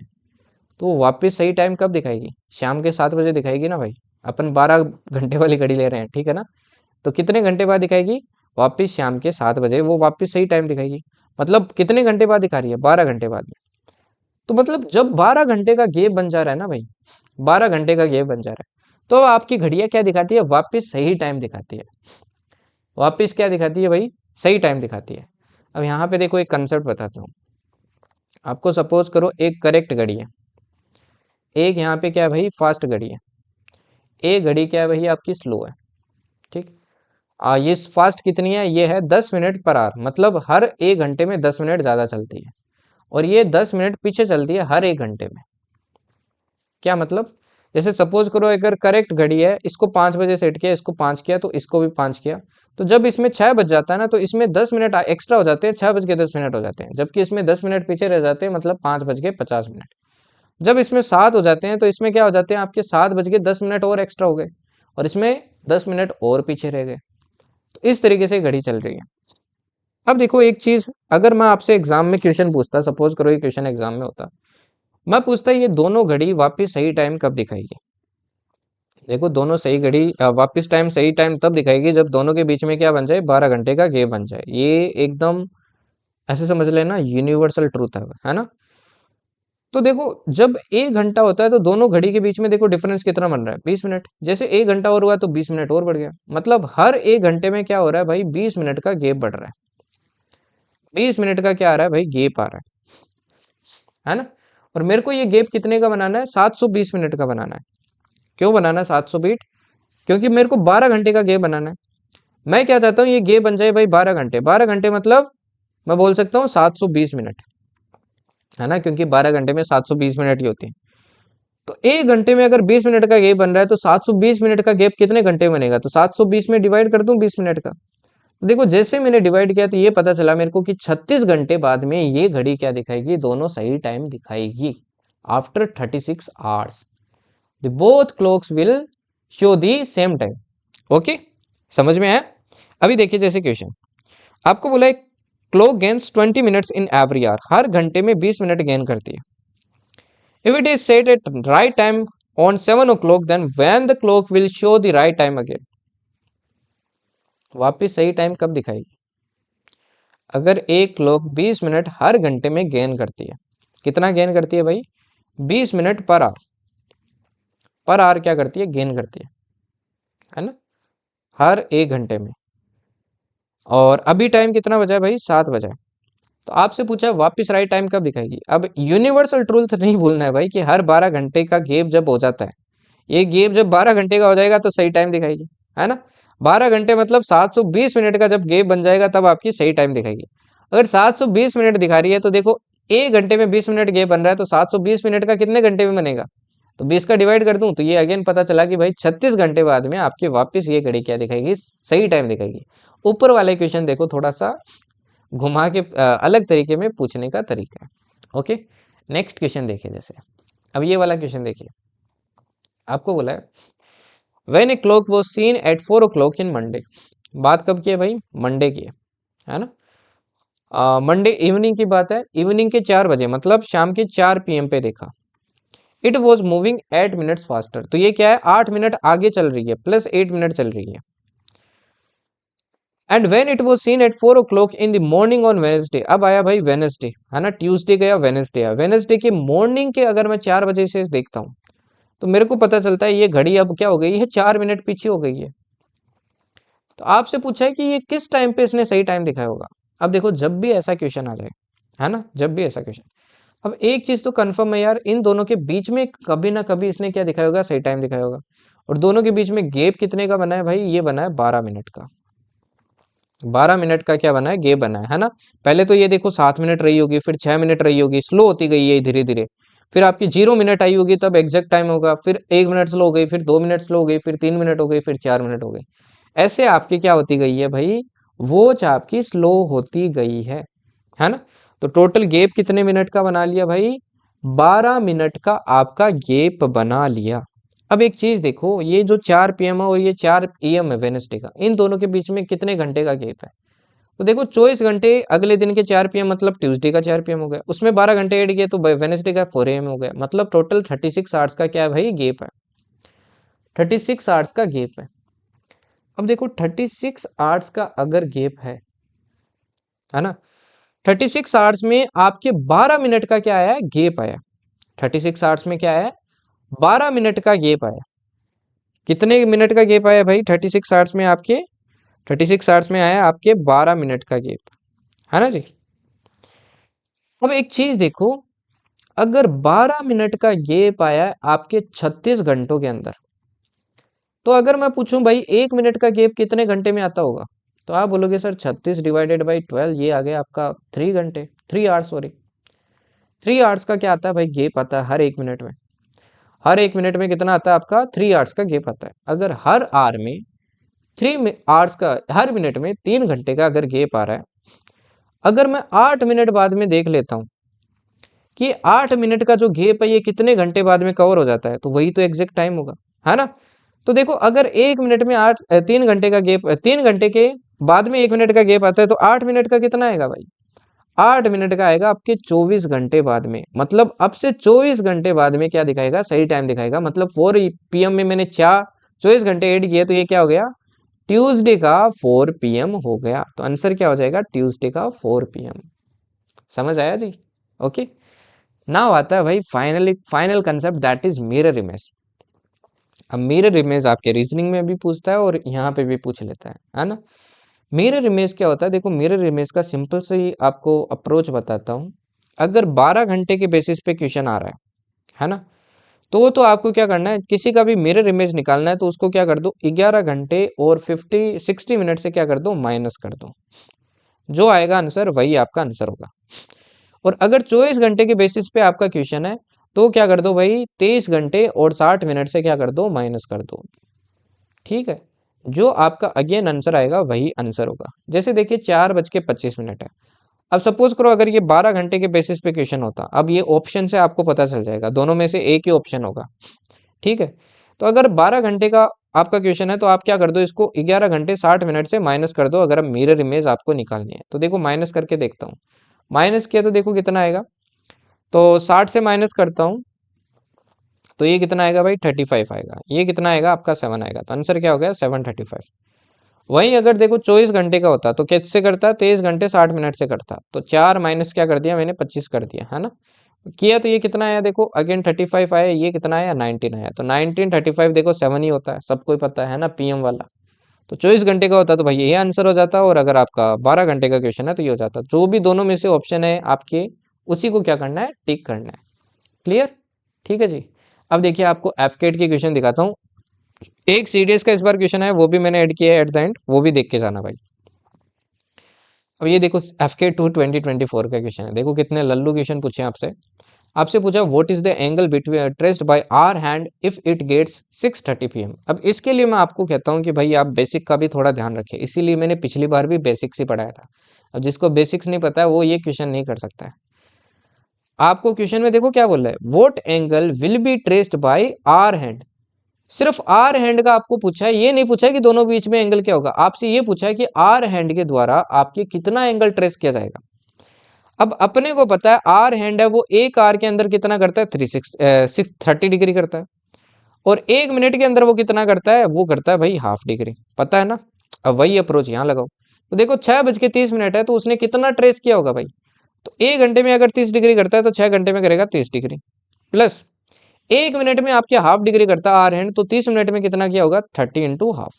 Speaker 1: तो वो वापस सही टाइम कब दिखाएगी, शाम के 7 बजे दिखाएगी ना भाई। अपन 12 घंटे वाली घड़ी ले रहे हैं, ठीक है ना। तो कितने घंटे बाद दिखाएगी, वापस शाम के 7 बजे वो वापस सही टाइम दिखाएगी। मतलब कितने घंटे बाद दिखा रही है, 12 घंटे बाद में। तो मतलब जब 12 घंटे का गैप बन जा रहा है ना भाई, 12 घंटे का गैप बन जा रहा है, तो आपकी घड़िया क्या दिखाती है, वापस सही टाइम दिखाती है। वापस क्या दिखाती है भाई, सही टाइम दिखाती है। अब यहाँ पे देखो एक कंसेप्ट बताता हूँ आपको। सपोज करो एक करेक्ट घड़ी है, एक यहाँ पे क्या है भाई, फास्ट घड़ी है, एक घड़ी क्या है भाई आपकी स्लो है, ठीक। ये फास्ट कितनी है, ये है 10 मिनट पर आवर, मतलब हर 1 घंटे में 10 मिनट ज़्यादा चलती है। और ये 10 मिनट पीछे चलती है हर 1 घंटे में। क्या मतलब, जैसे सपोज करो अगर करेक्ट घड़ी है, इसको 5 बजे सेट किया, इसको 5 किया, तो इसको भी 5 किया, तो जब इसमें 6 बज जाता है ना, तो इसमें 10 मिनट एक्स्ट्रा हो जाते हैं, 6 बज के 10 मिनट हो जाते हैं, जबकि इसमें 10 मिनट पीछे रह जाते हैं, मतलब 5 बज के 50 मिनट। जब इसमें 7 हो जाते हैं तो इसमें क्या हो जाते हैं, आपके 7 बज के 10 मिनट और एक्स्ट्रा हो गए, और इसमें 10 मिनट और पीछे रह गए। तो इस तरीके से घड़ी चल रही है। अब देखो एक चीज, अगर मैं आपसे एग्जाम में क्वेश्चन पूछता, सपोज करो ये क्वेश्चन एग्जाम में होता, मैं पूछता ये दोनों घड़ी वापस सही टाइम कब दिखाएगी। देखो दोनों सही घड़ी वापस टाइम सही टाइम तब दिखाएगी जब दोनों के बीच में क्या बन जाए, 12 घंटे का गैप बन जाए। ये एकदम ऐसे समझ लेना, यूनिवर्सल ट्रूथ है ना। तो देखो जब 1 घंटा होता है तो दोनों घड़ी के बीच में देखो डिफरेंस कितना बन रहा है, 20 मिनट। जैसे 1 घंटा और हुआ तो 20 मिनट और बढ़ गया, मतलब हर 1 घंटे में क्या हो रहा है भाई, 20 मिनट का गैप बढ़ रहा है। 20 मिनट का क्या आ रहा है भाई, गैप आ रहा है ना। और मेरे को ये गैप कितने का बनाना है, 720 मिनट का बनाना है। क्यों बनाना है 720, क्योंकि मेरे को 12 घंटे का गैप बनाना है। मैं क्या चाहता हूँ, ये गैप बन जाए भाई 12 घंटे। 12 घंटे मतलब मैं बोल सकता हूँ 720 मिनट, है ना, क्योंकि 12 घंटे में 720 मिनट ही होती है। तो 1 घंटे में अगर 20 मिनट का गैप बन रहा है तो 720 मिनट का गैप कितने घंटे में बनेगा, तो 720 में डिवाइड कर दूं 20 मिनट का। तो देखो जैसे मैंने डिवाइड किया तो ये पता चला मेरे को कि 36 घंटे बाद में ये घड़ी क्या दिखाएगी, दोनों सही टाइम दिखाएगी। After 36 hours the both clocks will show the same time. Okay, समझ में आया। अभी देखिए जैसे क्वेश्चन आपको बोला है, clock gains 20 minutes in every hour, हर घंटे में 20 मिनट गेन करती है। If it is set at right time on 7 o'clock, then when the clock will show the right time again? वापिस सही टाइम कब दिखाएगी। अगर एक क्लॉक 20 मिनट हर घंटे में गेन करती है, कितना गेन करती है भाई, 20 minute per hour. Per hour क्या करती है, गेन करती है ना, हर 1 घंटे में। और अभी टाइम कितना बजा है भाई, 7 बजा है। तो आपसे पूछा वापिस राइट टाइम कब दिखाएगी। अब यूनिवर्सल ट्रूथ नहीं भूलना है भाई, कि हर 12 घंटे का गैप जब हो जाता है ये गेम जब 12 घंटे का हो जाएगा तो सही टाइम दिखाएगी, है ना। 12 घंटे मतलब 720 मिनट का जब गेम बन जाएगा तब आपकी सही टाइम दिखाएगी। अगर 720 मिनट दिखा रही है तो देखो 1 घंटे में 20 मिनट गेम बन रहा है, तो 720 मिनट का कितने घंटे में बनेगा, तो 20 का डिवाइड कर दूं तो ये अगेन पता चला कि भाई 36 घंटे बाद में आपके वापस ये घड़ी क्या दिखाएगी, सही टाइम दिखाएगी। ऊपर वाले क्वेश्चन देखो थोड़ा सा घुमा के अलग तरीके में पूछने का तरीका है। ओके, नेक्स्ट क्वेश्चन देखिए। जैसे अब ये वाला क्वेश्चन देखिए, आपको बोला है when a clock was seen at 4 o'clock in Monday. बात कब की है भाई, मंडे की है ना। मंडे इवनिंग की बात है, इवनिंग के 4 बजे मतलब शाम के 4 PM पे देखा। It was moving 8 minutes faster, तो ये क्या है, 8 मिनट आगे चल रही है प्लस 8 मिनट चल रही है। And when it was seen at 4 o'clock in the morning on Wednesday. अब आया भाई वेडनेसडे, है ना, ट्यूसडे गया वेडनेसडे आया, वेडनेसडे के मॉर्निंग के अगर मैं 4 बजे से देखता हूँ तो मेरे को पता चलता है ये घड़ी अब क्या हो गई है, 4 मिनट पीछे हो गई है। तो आपसे पूछा है कि ये किस टाइम पे इसने सही टाइम दिखाया होगा। अब देखो जब भी ऐसा क्वेश्चन आ जाए, है ना, जब भी ऐसा क्वेश्चन, अब एक चीज तो कंफर्म है यार, इन दोनों के बीच में कभी ना कभी इसने क्या दिखाया होगा, सही टाइम दिखाया होगा। और दोनों के बीच में गैप कितने का बना है भाई, ये बना है 12 मिनट का। 12 मिनट का क्या बना है, गैप बना है ना। पहले तो ये देखो 7 मिनट रही होगी, फिर 6 मिनट रही होगी, स्लो होती गई है धीरे धीरे, फिर आपकी 0 मिनट आई होगी तब एग्जैक्ट टाइम होगा, फिर 1 मिनट स्लो हो गई, फिर 2 मिनट स्लो हो गई, फिर 3 मिनट हो गई, फिर 4 मिनट हो गई। ऐसे आपकी क्या होती गई है भाई, वॉच आपकी स्लो होती गई है ना। तो टोटल गैप कितने मिनट का बना लिया भाई, 12 मिनट का आपका गैप बना लिया। अब एक चीज देखो, ये जो 4 PM है और ये 4 AM है वेडनेसडे का, इन दोनों के बीच में कितने घंटे का गैप है, तो देखो 24 घंटे अगले दिन के 4 PM मतलब ट्यूसडे का 4 PM हो गया, उसमें 12 घंटे ऐड किए तो वेडनेसडे का 4 AM हो गया, मतलब टोटल 36 आवर्स का क्या है भाई, गैप है। 36 आवर्स का गैप है। अब देखो 36 आवर्स का अगर गैप है ना, 36 आवर्स में आपके 12 मिनट का क्या आया है, गैप आया। 36 आवर्स में क्या आया, 12 मिनट का गैप आया। कितने मिनट का गैप आया भाई 36 आवर्स में, आपके 36 आवर्स में आया आपके 12 मिनट का गैप, है ना जी। अब एक चीज देखो, अगर 12 मिनट का गैप आया है आपके 36 घंटों के अंदर, तो अगर मैं पूछूं भाई 1 मिनट का गैप कितने घंटे में आता होगा, तो आप बोलोगे सर 36 डिवाइडेड बाई 12, ये आ गया आपका 3 घंटे, 3 आवर्स, सॉरी 3 आवर्स का क्या आता है भाई, गैप आता है हर 1 मिनट में। हर 1 मिनट में कितना आता है आपका, 3 आवर्स का गैप आता है। अगर हर आवर में 3 आवर्स का, हर मिनट में 3 घंटे का अगर गैप आ रहा है, अगर मैं 8 मिनट बाद में देख लेता हूँ कि 8 मिनट का जो गैप है ये कितने घंटे बाद में कवर हो जाता है, तो वही तो एग्जैक्ट टाइम होगा, है ना। तो देखो अगर 1 मिनट में 3 घंटे का गैप, 3 घंटे के बाद में 1 मिनट का गैप आता है, तो 8 मिनट का कितना आएगा भाई, 8 मिनट का आएगा आपके 24 घंटे बाद में। मतलब अब से 24 घंटे बाद में क्या दिखाएगा, सही टाइम दिखाएगा। मतलब 4 PM में मैंने 24 घंटे ऐड किए, तो ये क्या हो गया, ट्यूसडे का 4 PM हो गया। तो आंसर क्या हो जाएगा, ट्यूसडे का 4 PM। समझ आया जी। ओके, नाउ आता है भाई final concept, that is mirror image. अब मिरर इमेज आपके रीजनिंग में भी पूछता है और यहाँ पे भी पूछ लेता है ना। मिरर इमेज क्या होता है, देखो मिरर इमेज का सिंपल से ही आपको अप्रोच बताता हूँ। अगर 12 घंटे के बेसिस पे क्वेश्चन आ रहा है ना, तो आपको क्या करना है, किसी का भी मिरर इमेज निकालना है तो उसको क्या कर दो, 11 घंटे और 60 मिनट से क्या कर दो, माइनस कर दो। जो आएगा आंसर वही आपका आंसर होगा। और अगर 24 घंटे के बेसिस पे आपका क्वेश्चन है तो क्या कर दो भाई, 23 घंटे और 60 मिनट से क्या कर दो, माइनस कर दो। ठीक है, जो आपका अगेन आंसर आएगा वही आंसर होगा। जैसे देखिए 4:25 है। अब सपोज करो अगर ये 12 घंटे के बेसिस पे क्वेश्चन होता, अब ये ऑप्शन से आपको पता चल जाएगा, दोनों में से एक ही ऑप्शन होगा। ठीक है, तो अगर 12 घंटे का आपका क्वेश्चन है तो आप क्या कर दो, इसको 11 घंटे 60 मिनट से माइनस कर दो। अगर अब मिरर इमेज आपको निकालनी है तो देखो माइनस करके देखता हूँ, माइनस किया तो देखो कितना आएगा, तो 60 से माइनस करता हूँ तो ये कितना आएगा भाई, 35 आएगा। ये कितना आएगा आपका, 7 आएगा। तो आंसर क्या हो गया, 7:35। वहीं अगर देखो 24 घंटे का होता तो कैसे करता, 23 घंटे 60 मिनट से करता। तो 4 माइनस क्या कर दिया मैंने, 25 कर दिया, है ना। किया तो ये कितना आया, देखो अगेन 35 आया, ये कितना आया, 19 आया। तो 19:35 देखो 7 ही होता है, सबको ही पता है ना, PM वाला। तो 24 घंटे का होता तो भाई ये आंसर हो जाता, और अगर आपका 12 घंटे का क्वेश्चन है तो ये हो जाता। जो भी दोनों में से ऑप्शन है आपके, उसी को क्या करना है, टिक करना है। क्लियर, ठीक है जी। अब देखिए आपको एफकेट की क्वेश्चन दिखाता हूँ। एक सीडीएस का इस बार क्वेश्चन है, वो भी मैंने ऐड किया है एट द एंड, वो भी देख के जाना भाई। अब ये देखो एफकेट 2024 का क्वेश्चन है, देखो कितने लल्लू क्वेश्चन पूछे हैं आपसे। आपसे पूछा what is the angle between traced by hour hand if it gets 6:30 PM. अब इसके लिए मैं आपको कहता हूँ कि भाई आप बेसिक का भी थोड़ा ध्यान रखें, इसीलिए मैंने पिछली बार भी बेसिक्स ही पढ़ाया था। अब जिसको बेसिक्स नहीं पता है वो ये क्वेश्चन नहीं कर सकता है। आपको क्वेश्चन में देखो क्या बोल रहा है, what angle will be traced by hour hand. सिर्फ आर हैंड का आपको पूछा है, ये नहीं पूछा है कि दोनों बीच में एंगल क्या होगा, आपसे ये पूछा है कि आर हैंड के द्वारा आपके कितना एंगल ट्रेस किया जाएगा। अब अपने को पता है आर हैंड है वो एक आर के अंदर कितना करता है, 630 डिग्री करता है, और 1 मिनट के अंदर वो कितना करता है, वो करता है भाई हाफ डिग्री, पता है ना। अब वही अप्रोच यहाँ लगाओ, तो देखो 6:30 है तो उसने कितना ट्रेस किया होगा भाई, तो 1 घंटे में अगर 30 डिग्री करता है तो 6 घंटे में करेगा 30 डिग्री, प्लस 1 मिनट में आपके हाफ डिग्री करता है आर हैंड, तो 30 मिनट में कितना किया होगा, 30 इंटू हाफ।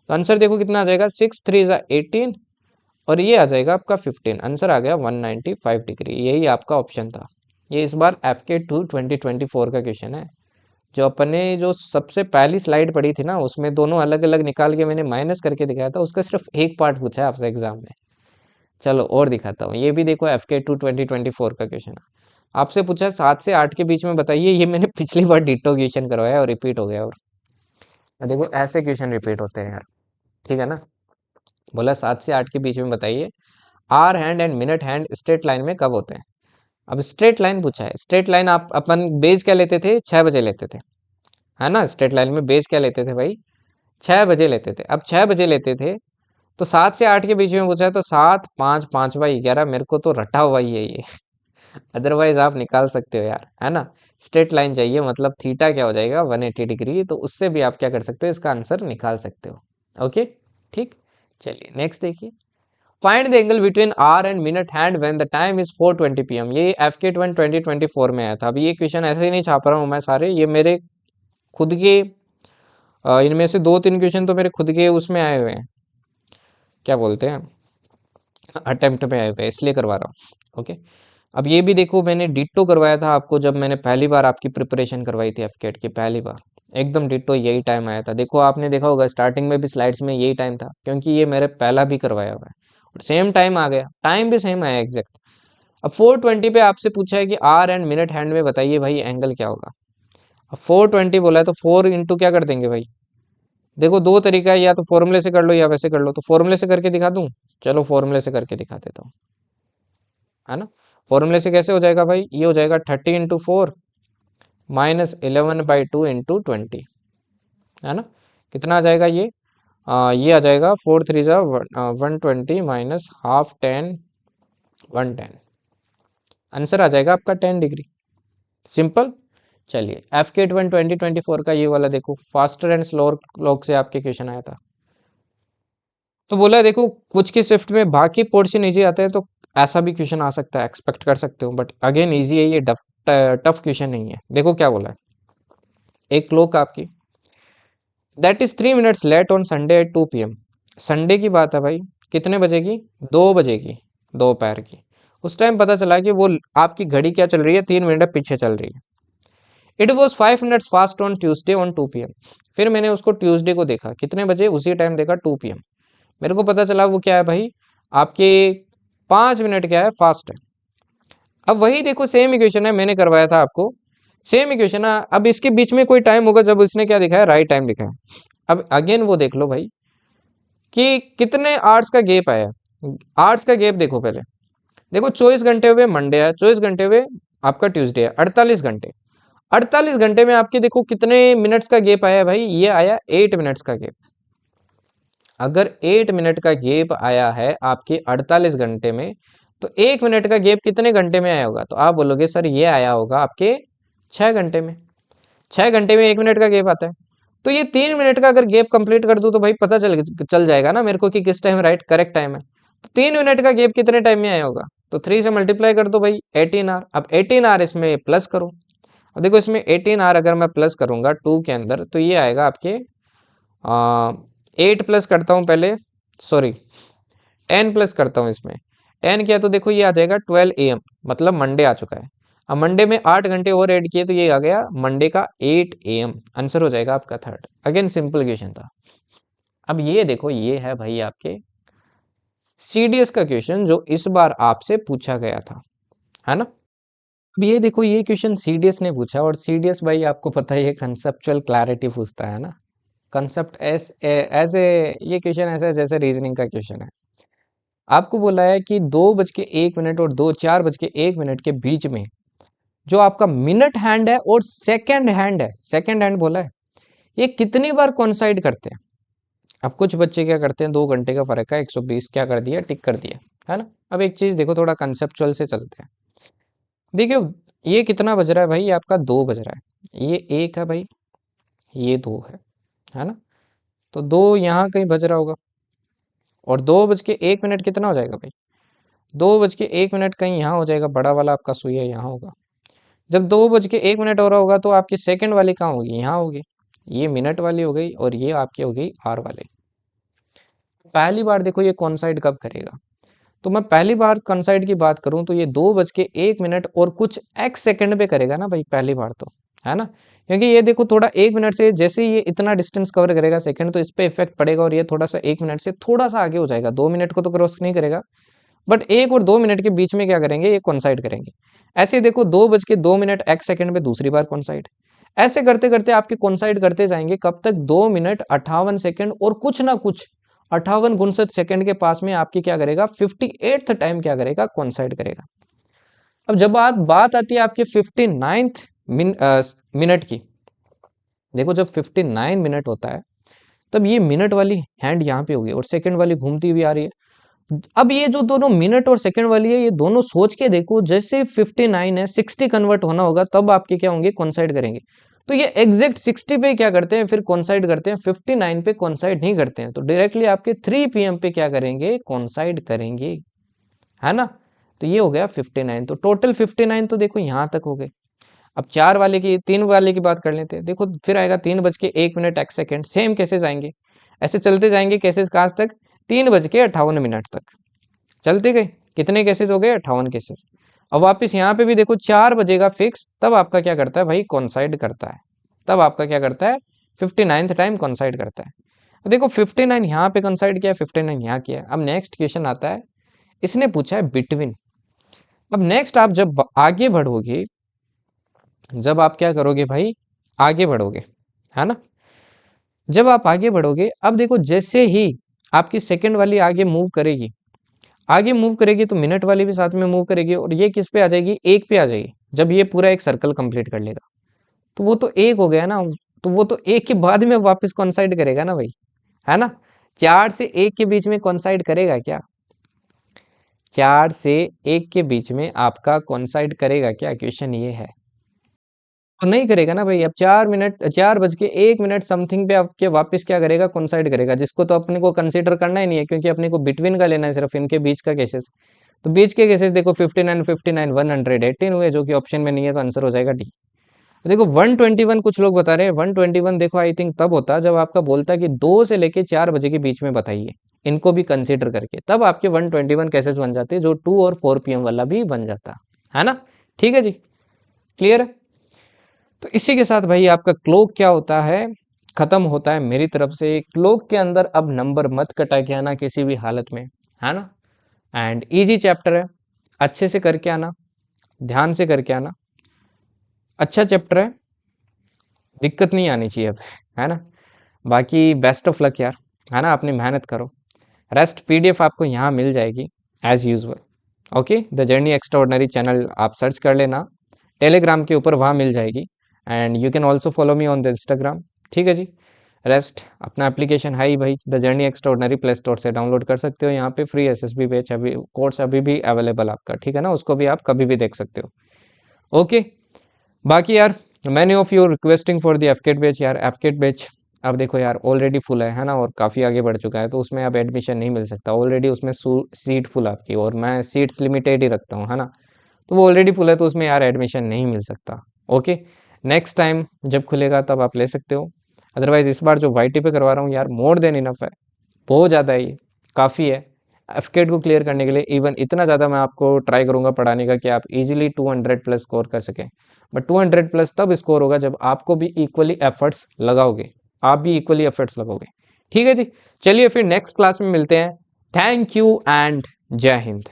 Speaker 1: तो आंसर देखो कितना आ जाएगा, 6×3 = 18, और ये आ जाएगा आपका 15। आंसर आ गया 195 डिग्री, यही आपका ऑप्शन था। ये इस बार FK2 2024 का क्वेश्चन है। जो अपने जो सबसे पहली स्लाइड पढ़ी थी ना, उसमें दोनों अलग अलग निकाल के मैंने माइनस करके दिखाया था, उसका सिर्फ एक पार्ट पूछा है आपसे एग्जाम में। चलो और दिखाता हूँ, ये भी देखो FK2 2024 का क्वेश्चन है। आपसे पूछा 7 से 8 के बीच में बताइए, ये मैंने पिछली बार डिट्टो क्वेश्चन करवाया और रिपीट हो गया। और देखो ऐसे क्वेश्चन रिपीट होते हैं यार, ठीक है ना। बोला 7 से 8 के बीच में बताइए hour hand and minute hand straight line में कब होते हैं। अब स्ट्रेट लाइन पूछा है, स्ट्रेट लाइन आप अपन बेस क्या लेते थे, 6 बजे लेते थे, है ना। स्ट्रेट लाइन में बेस क्या लेते थे भाई, 6 बजे लेते थे। अब 6 बजे लेते थे तो 7 से 8 के बीच में पूछा है, तो 7, 5, 5/11, मेरे को तो रटा हुआ ही है ये। अदरवाइज आप निकाल सकते हो यार, है ना। स्ट्रेट लाइन चाहिए, मतलब थीटा क्या हो जाएगा 180 डिग्री, तो उससे भी आप क्या कर सकते हो, इसका आंसर निकाल सकते हो। ओके ठीक, चलिए नेक्स्ट देखिए। Find the angle between hour and minute hand when the time is 4:20 PM. ये FK1 2024 में आया था। अभी ये क्वेश्चन ऐसे ही नहीं छाप रहा हूँ मैं सारे, ये मेरे खुद के इनमें से 2-3 क्वेश्चन तो मेरे खुद के उसमें आए हुए हैं, क्या बोलते हैं, अटेम्प्ट में आए हुए हैं, इसलिए करवा रहा हूँ। ओके, अब ये भी देखो मैंने डिट्टो करवाया था आपको जब मैंने पहली बार आपकी प्रिपरेशन करवाई थी FCAT की, पहली बार एकदम डिट्टो यही टाइम आया था। देखो आपने देखा होगा स्टार्टिंग में भी स्लाइड्स में यही टाइम था, क्योंकि ये मेरे पहला भी करवाया हुआ है, और सेम टाइम आ गया, टाइम भी सेम आया एग्जैक्ट। अब 4:20 पे आपसे पूछा है कि आर एंड मिनट हैंड में बताइए भाई एंगल क्या होगा। अब 4:20 बोला है तो 4 इंटू क्या कर देंगे भाई, देखो दो तरीका है, या तो फॉर्मूले से कर लो या वैसे कर लो, तो फॉर्मूले से करके दिखा दूं, चलो फॉर्मूले से करके दिखा देता हूँ, है ना। फॉर्मूले से कैसे हो जाएगा भाई, ये हो जाएगा 30 × 4 -11/2 × 20, है ना। कितना आ जाएगा ये आ जाएगा 4×3 = 120 माइनस हाफ 10 110, आंसर आ जाएगा आपका 10 डिग्री, सिंपल। चलिए FK1 2024 का ये वाला देखो, फास्टर एंड स्लोअर क्लॉक से आपके क्वेश्चन आया था। तो बोला है देखो कुछ की स्विफ्ट में बाकी पोर्शन इजी आता है, तो ऐसा भी क्वेश्चन आ सकता है, एक्सपेक्ट कर सकते हो, बट अगेन इजी है ये, टफ क्वेश्चन नहीं है। देखो क्या बोला है, एक क्लॉक आपकी that is 3 minutes late on Sunday at 2 PM। Sunday की बात है भाई, कितने बजे की, 2 बजे की, दोपहर की। उस टाइम पता चला कि वो आपकी घड़ी क्या चल रही है, 3 मिनट पीछे चल रही है। It was 5 minutes fast on Tuesday on 2 PM। फिर मैंने उसको ट्यूसडे को देखा, कितने बजे, उसी टाइम देखा 2 PM। मेरे को पता चला वो क्या है भाई, आपके 5 मिनट क्या है, फास्ट है। अब वही देखो सेम इक्वेशन है, मैंने करवाया था आपको, सेम इक्वेशन है। अब इसके बीच में कोई टाइम होगा जब इसने क्या दिखाया, राइट टाइम दिखाया। अब अगेन वो देख लो भाई कि कितने आवर्स का गैप आया, आवर्स का गैप देखो पहले, देखो 24 घंटे हुए मंडे है, 24 घंटे हुए आपका ट्यूसडे है, 48 घंटे। 48 घंटे में आपके देखो कितने मिनट्स का गैप आया भाई, ये आया 8 मिनट्स का गैप। अगर 8 मिनट का गैप आया है आपके 48 घंटे में, तो 1 मिनट का गैप कितने घंटे में आया होगा, तो आप बोलोगे सर ये आया होगा आपके 6 घंटे में। 6 घंटे में 1 मिनट का गैप आता है, तो ये 3 मिनट का अगर गैप कंप्लीट कर दूं तो भाई पता चल जाएगा ना मेरे को कि किस टाइम राइट करेक्ट टाइम है। तो 3 मिनट का गैप कितने टाइम में आया होगा, तो 3 से मल्टीप्लाई कर दो भाई, 18 आवर। अब 18 आवर इसमें प्लस करो, अब देखो इसमें 18 आवर अगर मैं प्लस करूंगा 2 के अंदर, तो ये आएगा आपके 8 प्लस करता हूँ पहले, सॉरी 10 प्लस करता हूँ इसमें, 10 किया तो देखो ये आ जाएगा 12 AM, मतलब मंडे आ चुका है। अब मंडे में 8 घंटे और ऐड किए तो ये आ गया मंडे का 8 AM, आंसर हो जाएगा आपका थर्ड। अगेन सिंपल क्वेश्चन था। अब ये देखो, ये है भाई आपके CDS का क्वेश्चन जो इस बार आपसे पूछा गया था, है ना। अब ये देखो, ये क्वेश्चन CDS ने पूछा, और CDS भाई आपको पता है ये कंसेप्चुअल क्लैरिटी पूछता है ना। कंसेप्ट एज ए ये क्वेश्चन ऐसा है जैसे रीजनिंग का क्वेश्चन है। आपको बोला है कि 2:01 और 4:01 के बीच में जो आपका मिनट हैंड है और सेकंड हैंड है, सेकंड हैंड बोला है, ये कितनी बार कोइंसाइड करते हैं। अब कुछ बच्चे क्या करते हैं, 2 घंटे का फर्क है, 120 क्या कर दिया, टिक कर दिया, है ना। अब एक चीज देखो, थोड़ा कंसेप्चुअल से चलते हैं। देखियो, ये कितना बज रहा है भाई, आपका 2 बज रहा है, ये 1 है भाई, ये 2 है ना। तो 2 यहाँ कहीं बज रहा होगा, और 2:01 कितना हो जाएगा भाई, 2:01 कहीं यहाँ हो जाएगा, बड़ा वाला आपका सुइया यहाँ होगा। जब 2:01 हो रहा होगा तो आपकी सेकंड वाली कहाँ होगी, यहाँ होगी। ये मिनट वाली हो गई और ये आपकी हो गई आर वाली। पहली बार देखो ये कॉन्साइड कब करेगा, तो मैं पहली बार कॉन्साइड की बात करूं तो ये 2:01 और कुछ एक्स सेकंड पे करेगा ना भाई, पहली बार तो, है ना। क्योंकि ये देखो थोड़ा 1 मिनट से जैसे ही ये इतना डिस्टेंस कवर करेगा सेकंड, तो इस पे इफेक्ट पड़ेगा, और ये थोड़ा सा 1 मिनट से थोड़ा सा आगे हो जाएगा, 2 मिनट को तो क्रॉस नहीं करेगा, बट 1 और 2 मिनट के बीच में क्या करेंगे, ये कॉन्साइड करेंगे। ऐसे देखो 2:02 एक्स सेकंड पे दूसरी बार कॉन्साइड, ऐसे करते करते आपके कॉन्साइड करते जाएंगे, कब तक, 2 मिनट 58 सेकंड और कुछ ना कुछ 58-59 सेकंड के पास में आपकी क्या करेगा, 58th टाइम क्या करेगा, कॉन्साइड करेगा। अब जब बात आती है आपके 59th मिनट की, देखो जब 59 मिनट होता है तब ये मिनट वाली हैंड यहाँ पे होगी और सेकंड वाली घूमती हुई आ रही है। अब ये जो दोनों मिनट और सेकंड वाली है, ये दोनों सोच के देखो, जैसे 59 है 60 कन्वर्ट होना होगा तब आपके क्या होंगे, कॉन्साइड करेंगे। तो ये एग्जैक्ट 60 पे क्या करते हैं, फिर कॉन्साइड करते हैं, 59 पे कॉन्साइड नहीं करते हैं, तो डायरेक्टली आपके 3 PM पे क्या करेंगे, कॉन्साइड करेंगे, है ना। तो ये हो गया 59, तो टोटल 59 तो देखो यहाँ तक हो गए। अब 3 वाले की बात कर लेते हैं, देखो फिर आएगा 3:01 एक्स सेकेंड, सेम केसेस आएंगे, ऐसे चलते जाएंगे केसेस कहाँ तक, 3:58 तक चलते गए। कितने केसेस हो गए, 58 केसेस। अब वापस यहाँ पे भी देखो 4 बजेगा फिक्स, तब आपका क्या करता है भाई, कॉन्साइड करता है, तब आपका क्या करता है, 59th टाइम कॉन्साइड करता है। अब देखो 59 यहाँ पे कॉन्साइड किया, 59 यहाँ किया। अब नेक्स्ट क्वेश्चन आता है, इसने पूछा है बिटवीन। अब नेक्स्ट आप जब आगे बढ़ोगे, जब आप क्या करोगे भाई, आगे बढ़ोगे, है ना। जब आप आगे बढ़ोगे, अब देखो जैसे ही आपकी सेकंड वाली आगे मूव करेगी, आगे मूव करेगी तो मिनट वाली भी साथ में मूव करेगी, और ये किस पे आ जाएगी, 1 पे आ जाएगी। जब ये पूरा एक सर्कल कंप्लीट कर लेगा तो वो तो 1 हो गया ना, तो वो तो 1 के बाद में वापस कॉन्साइड करेगा ना भाई, है ना। 4 से 1 के बीच में कॉन्साइड करेगा क्या, 4 से 1 के बीच में आपका कॉन्साइड करेगा क्या, क्वेश्चन ये है। तो नहीं करेगा ना भाई। अब 4:01 समथिंग पे आपके वापस क्या करेगा, कॉन्साइड करेगा, जिसको तो अपने को कंसीडर करना ही नहीं है, क्योंकि अपने को बिटवीन का लेना है, सिर्फ इनके बीच का केसेस। तो बीच के केसेस देखो 59 59 118 हुए, जो कि ऑप्शन में नहीं है, तो आंसर हो जाएगा डी। देखो 121 कुछ लोग बता रहे हैं, 121 देखो आई थिंक तब होता जब आपका बोलता कि 2 से लेके 4 बजे के बीच में बताइए, इनको भी कंसीडर करके, तब आपके 121 केसेस बन जाते, जो 2 और 4 PM वाला भी बन जाता, है ना। ठीक है जी, क्लियर है। तो इसी के साथ भाई आपका क्लोक क्या होता है, खत्म होता है मेरी तरफ से। क्लोक के अंदर अब नंबर मत कटा के आना किसी भी हालत में, है ना। एंड इजी चैप्टर है, अच्छे से करके आना, ध्यान से करके आना, अच्छा चैप्टर है, दिक्कत नहीं आनी चाहिए अब, है ना। बाकी बेस्ट ऑफ लक यार, है ना, अपनी मेहनत करो। रेस्ट PDF आपको यहाँ मिल जाएगी as usual. Okay, the journey extraordinary channel आप सर्च कर लेना टेलीग्राम के ऊपर, वहाँ मिल जाएगी। And you can also follow me on the Instagram. ठीक है जी। रेस्ट अपना एप्लीकेशन है ही भाई, the journey extraordinary play store से डाउनलोड कर सकते हो। यहाँ पे फ्री SSB बैच अभी, कोर्स अभी भी अवेलेबल आपका, ठीक है ना, उसको भी आप कभी भी देख सकते हो। ओके, बाकी यार many of you requesting for the AFCAT batch, यार एफकेट बैच अब देखो यार ऑलरेडी फुल है ना, और काफ़ी आगे बढ़ चुका है, तो उसमें अब एडमिशन नहीं मिल सकता, ऑलरेडी उसमें सीट फुल आपकी, और मैं सीट्स लिमिटेड ही रखता हूँ, है ना। तो वो ऑलरेडी फुल है, तो उसमें यार एडमिशन नहीं मिल सकता। ओके, नेक्स्ट टाइम जब खुलेगा तब आप ले सकते हो। अदरवाइज इस बार जो YT पे करवा रहा हूँ यार, मोर देन इनफ है, बहुत ज़्यादा है ये, काफ़ी है। एफकेट को क्लियर करने के लिए इवन इतना ज़्यादा मैं आपको ट्राई करूंगा पढ़ाने का कि आप इजीली 200 प्लस स्कोर कर सकें। बट 200 प्लस तब स्कोर होगा जब आपको भी इक्वली एफर्ट्स लगाओगे, आप भी इक्वली एफर्ट्स लगाओगे। ठीक है जी, चलिए फिर नेक्स्ट क्लास में मिलते हैं। थैंक यू एंड जय हिंद।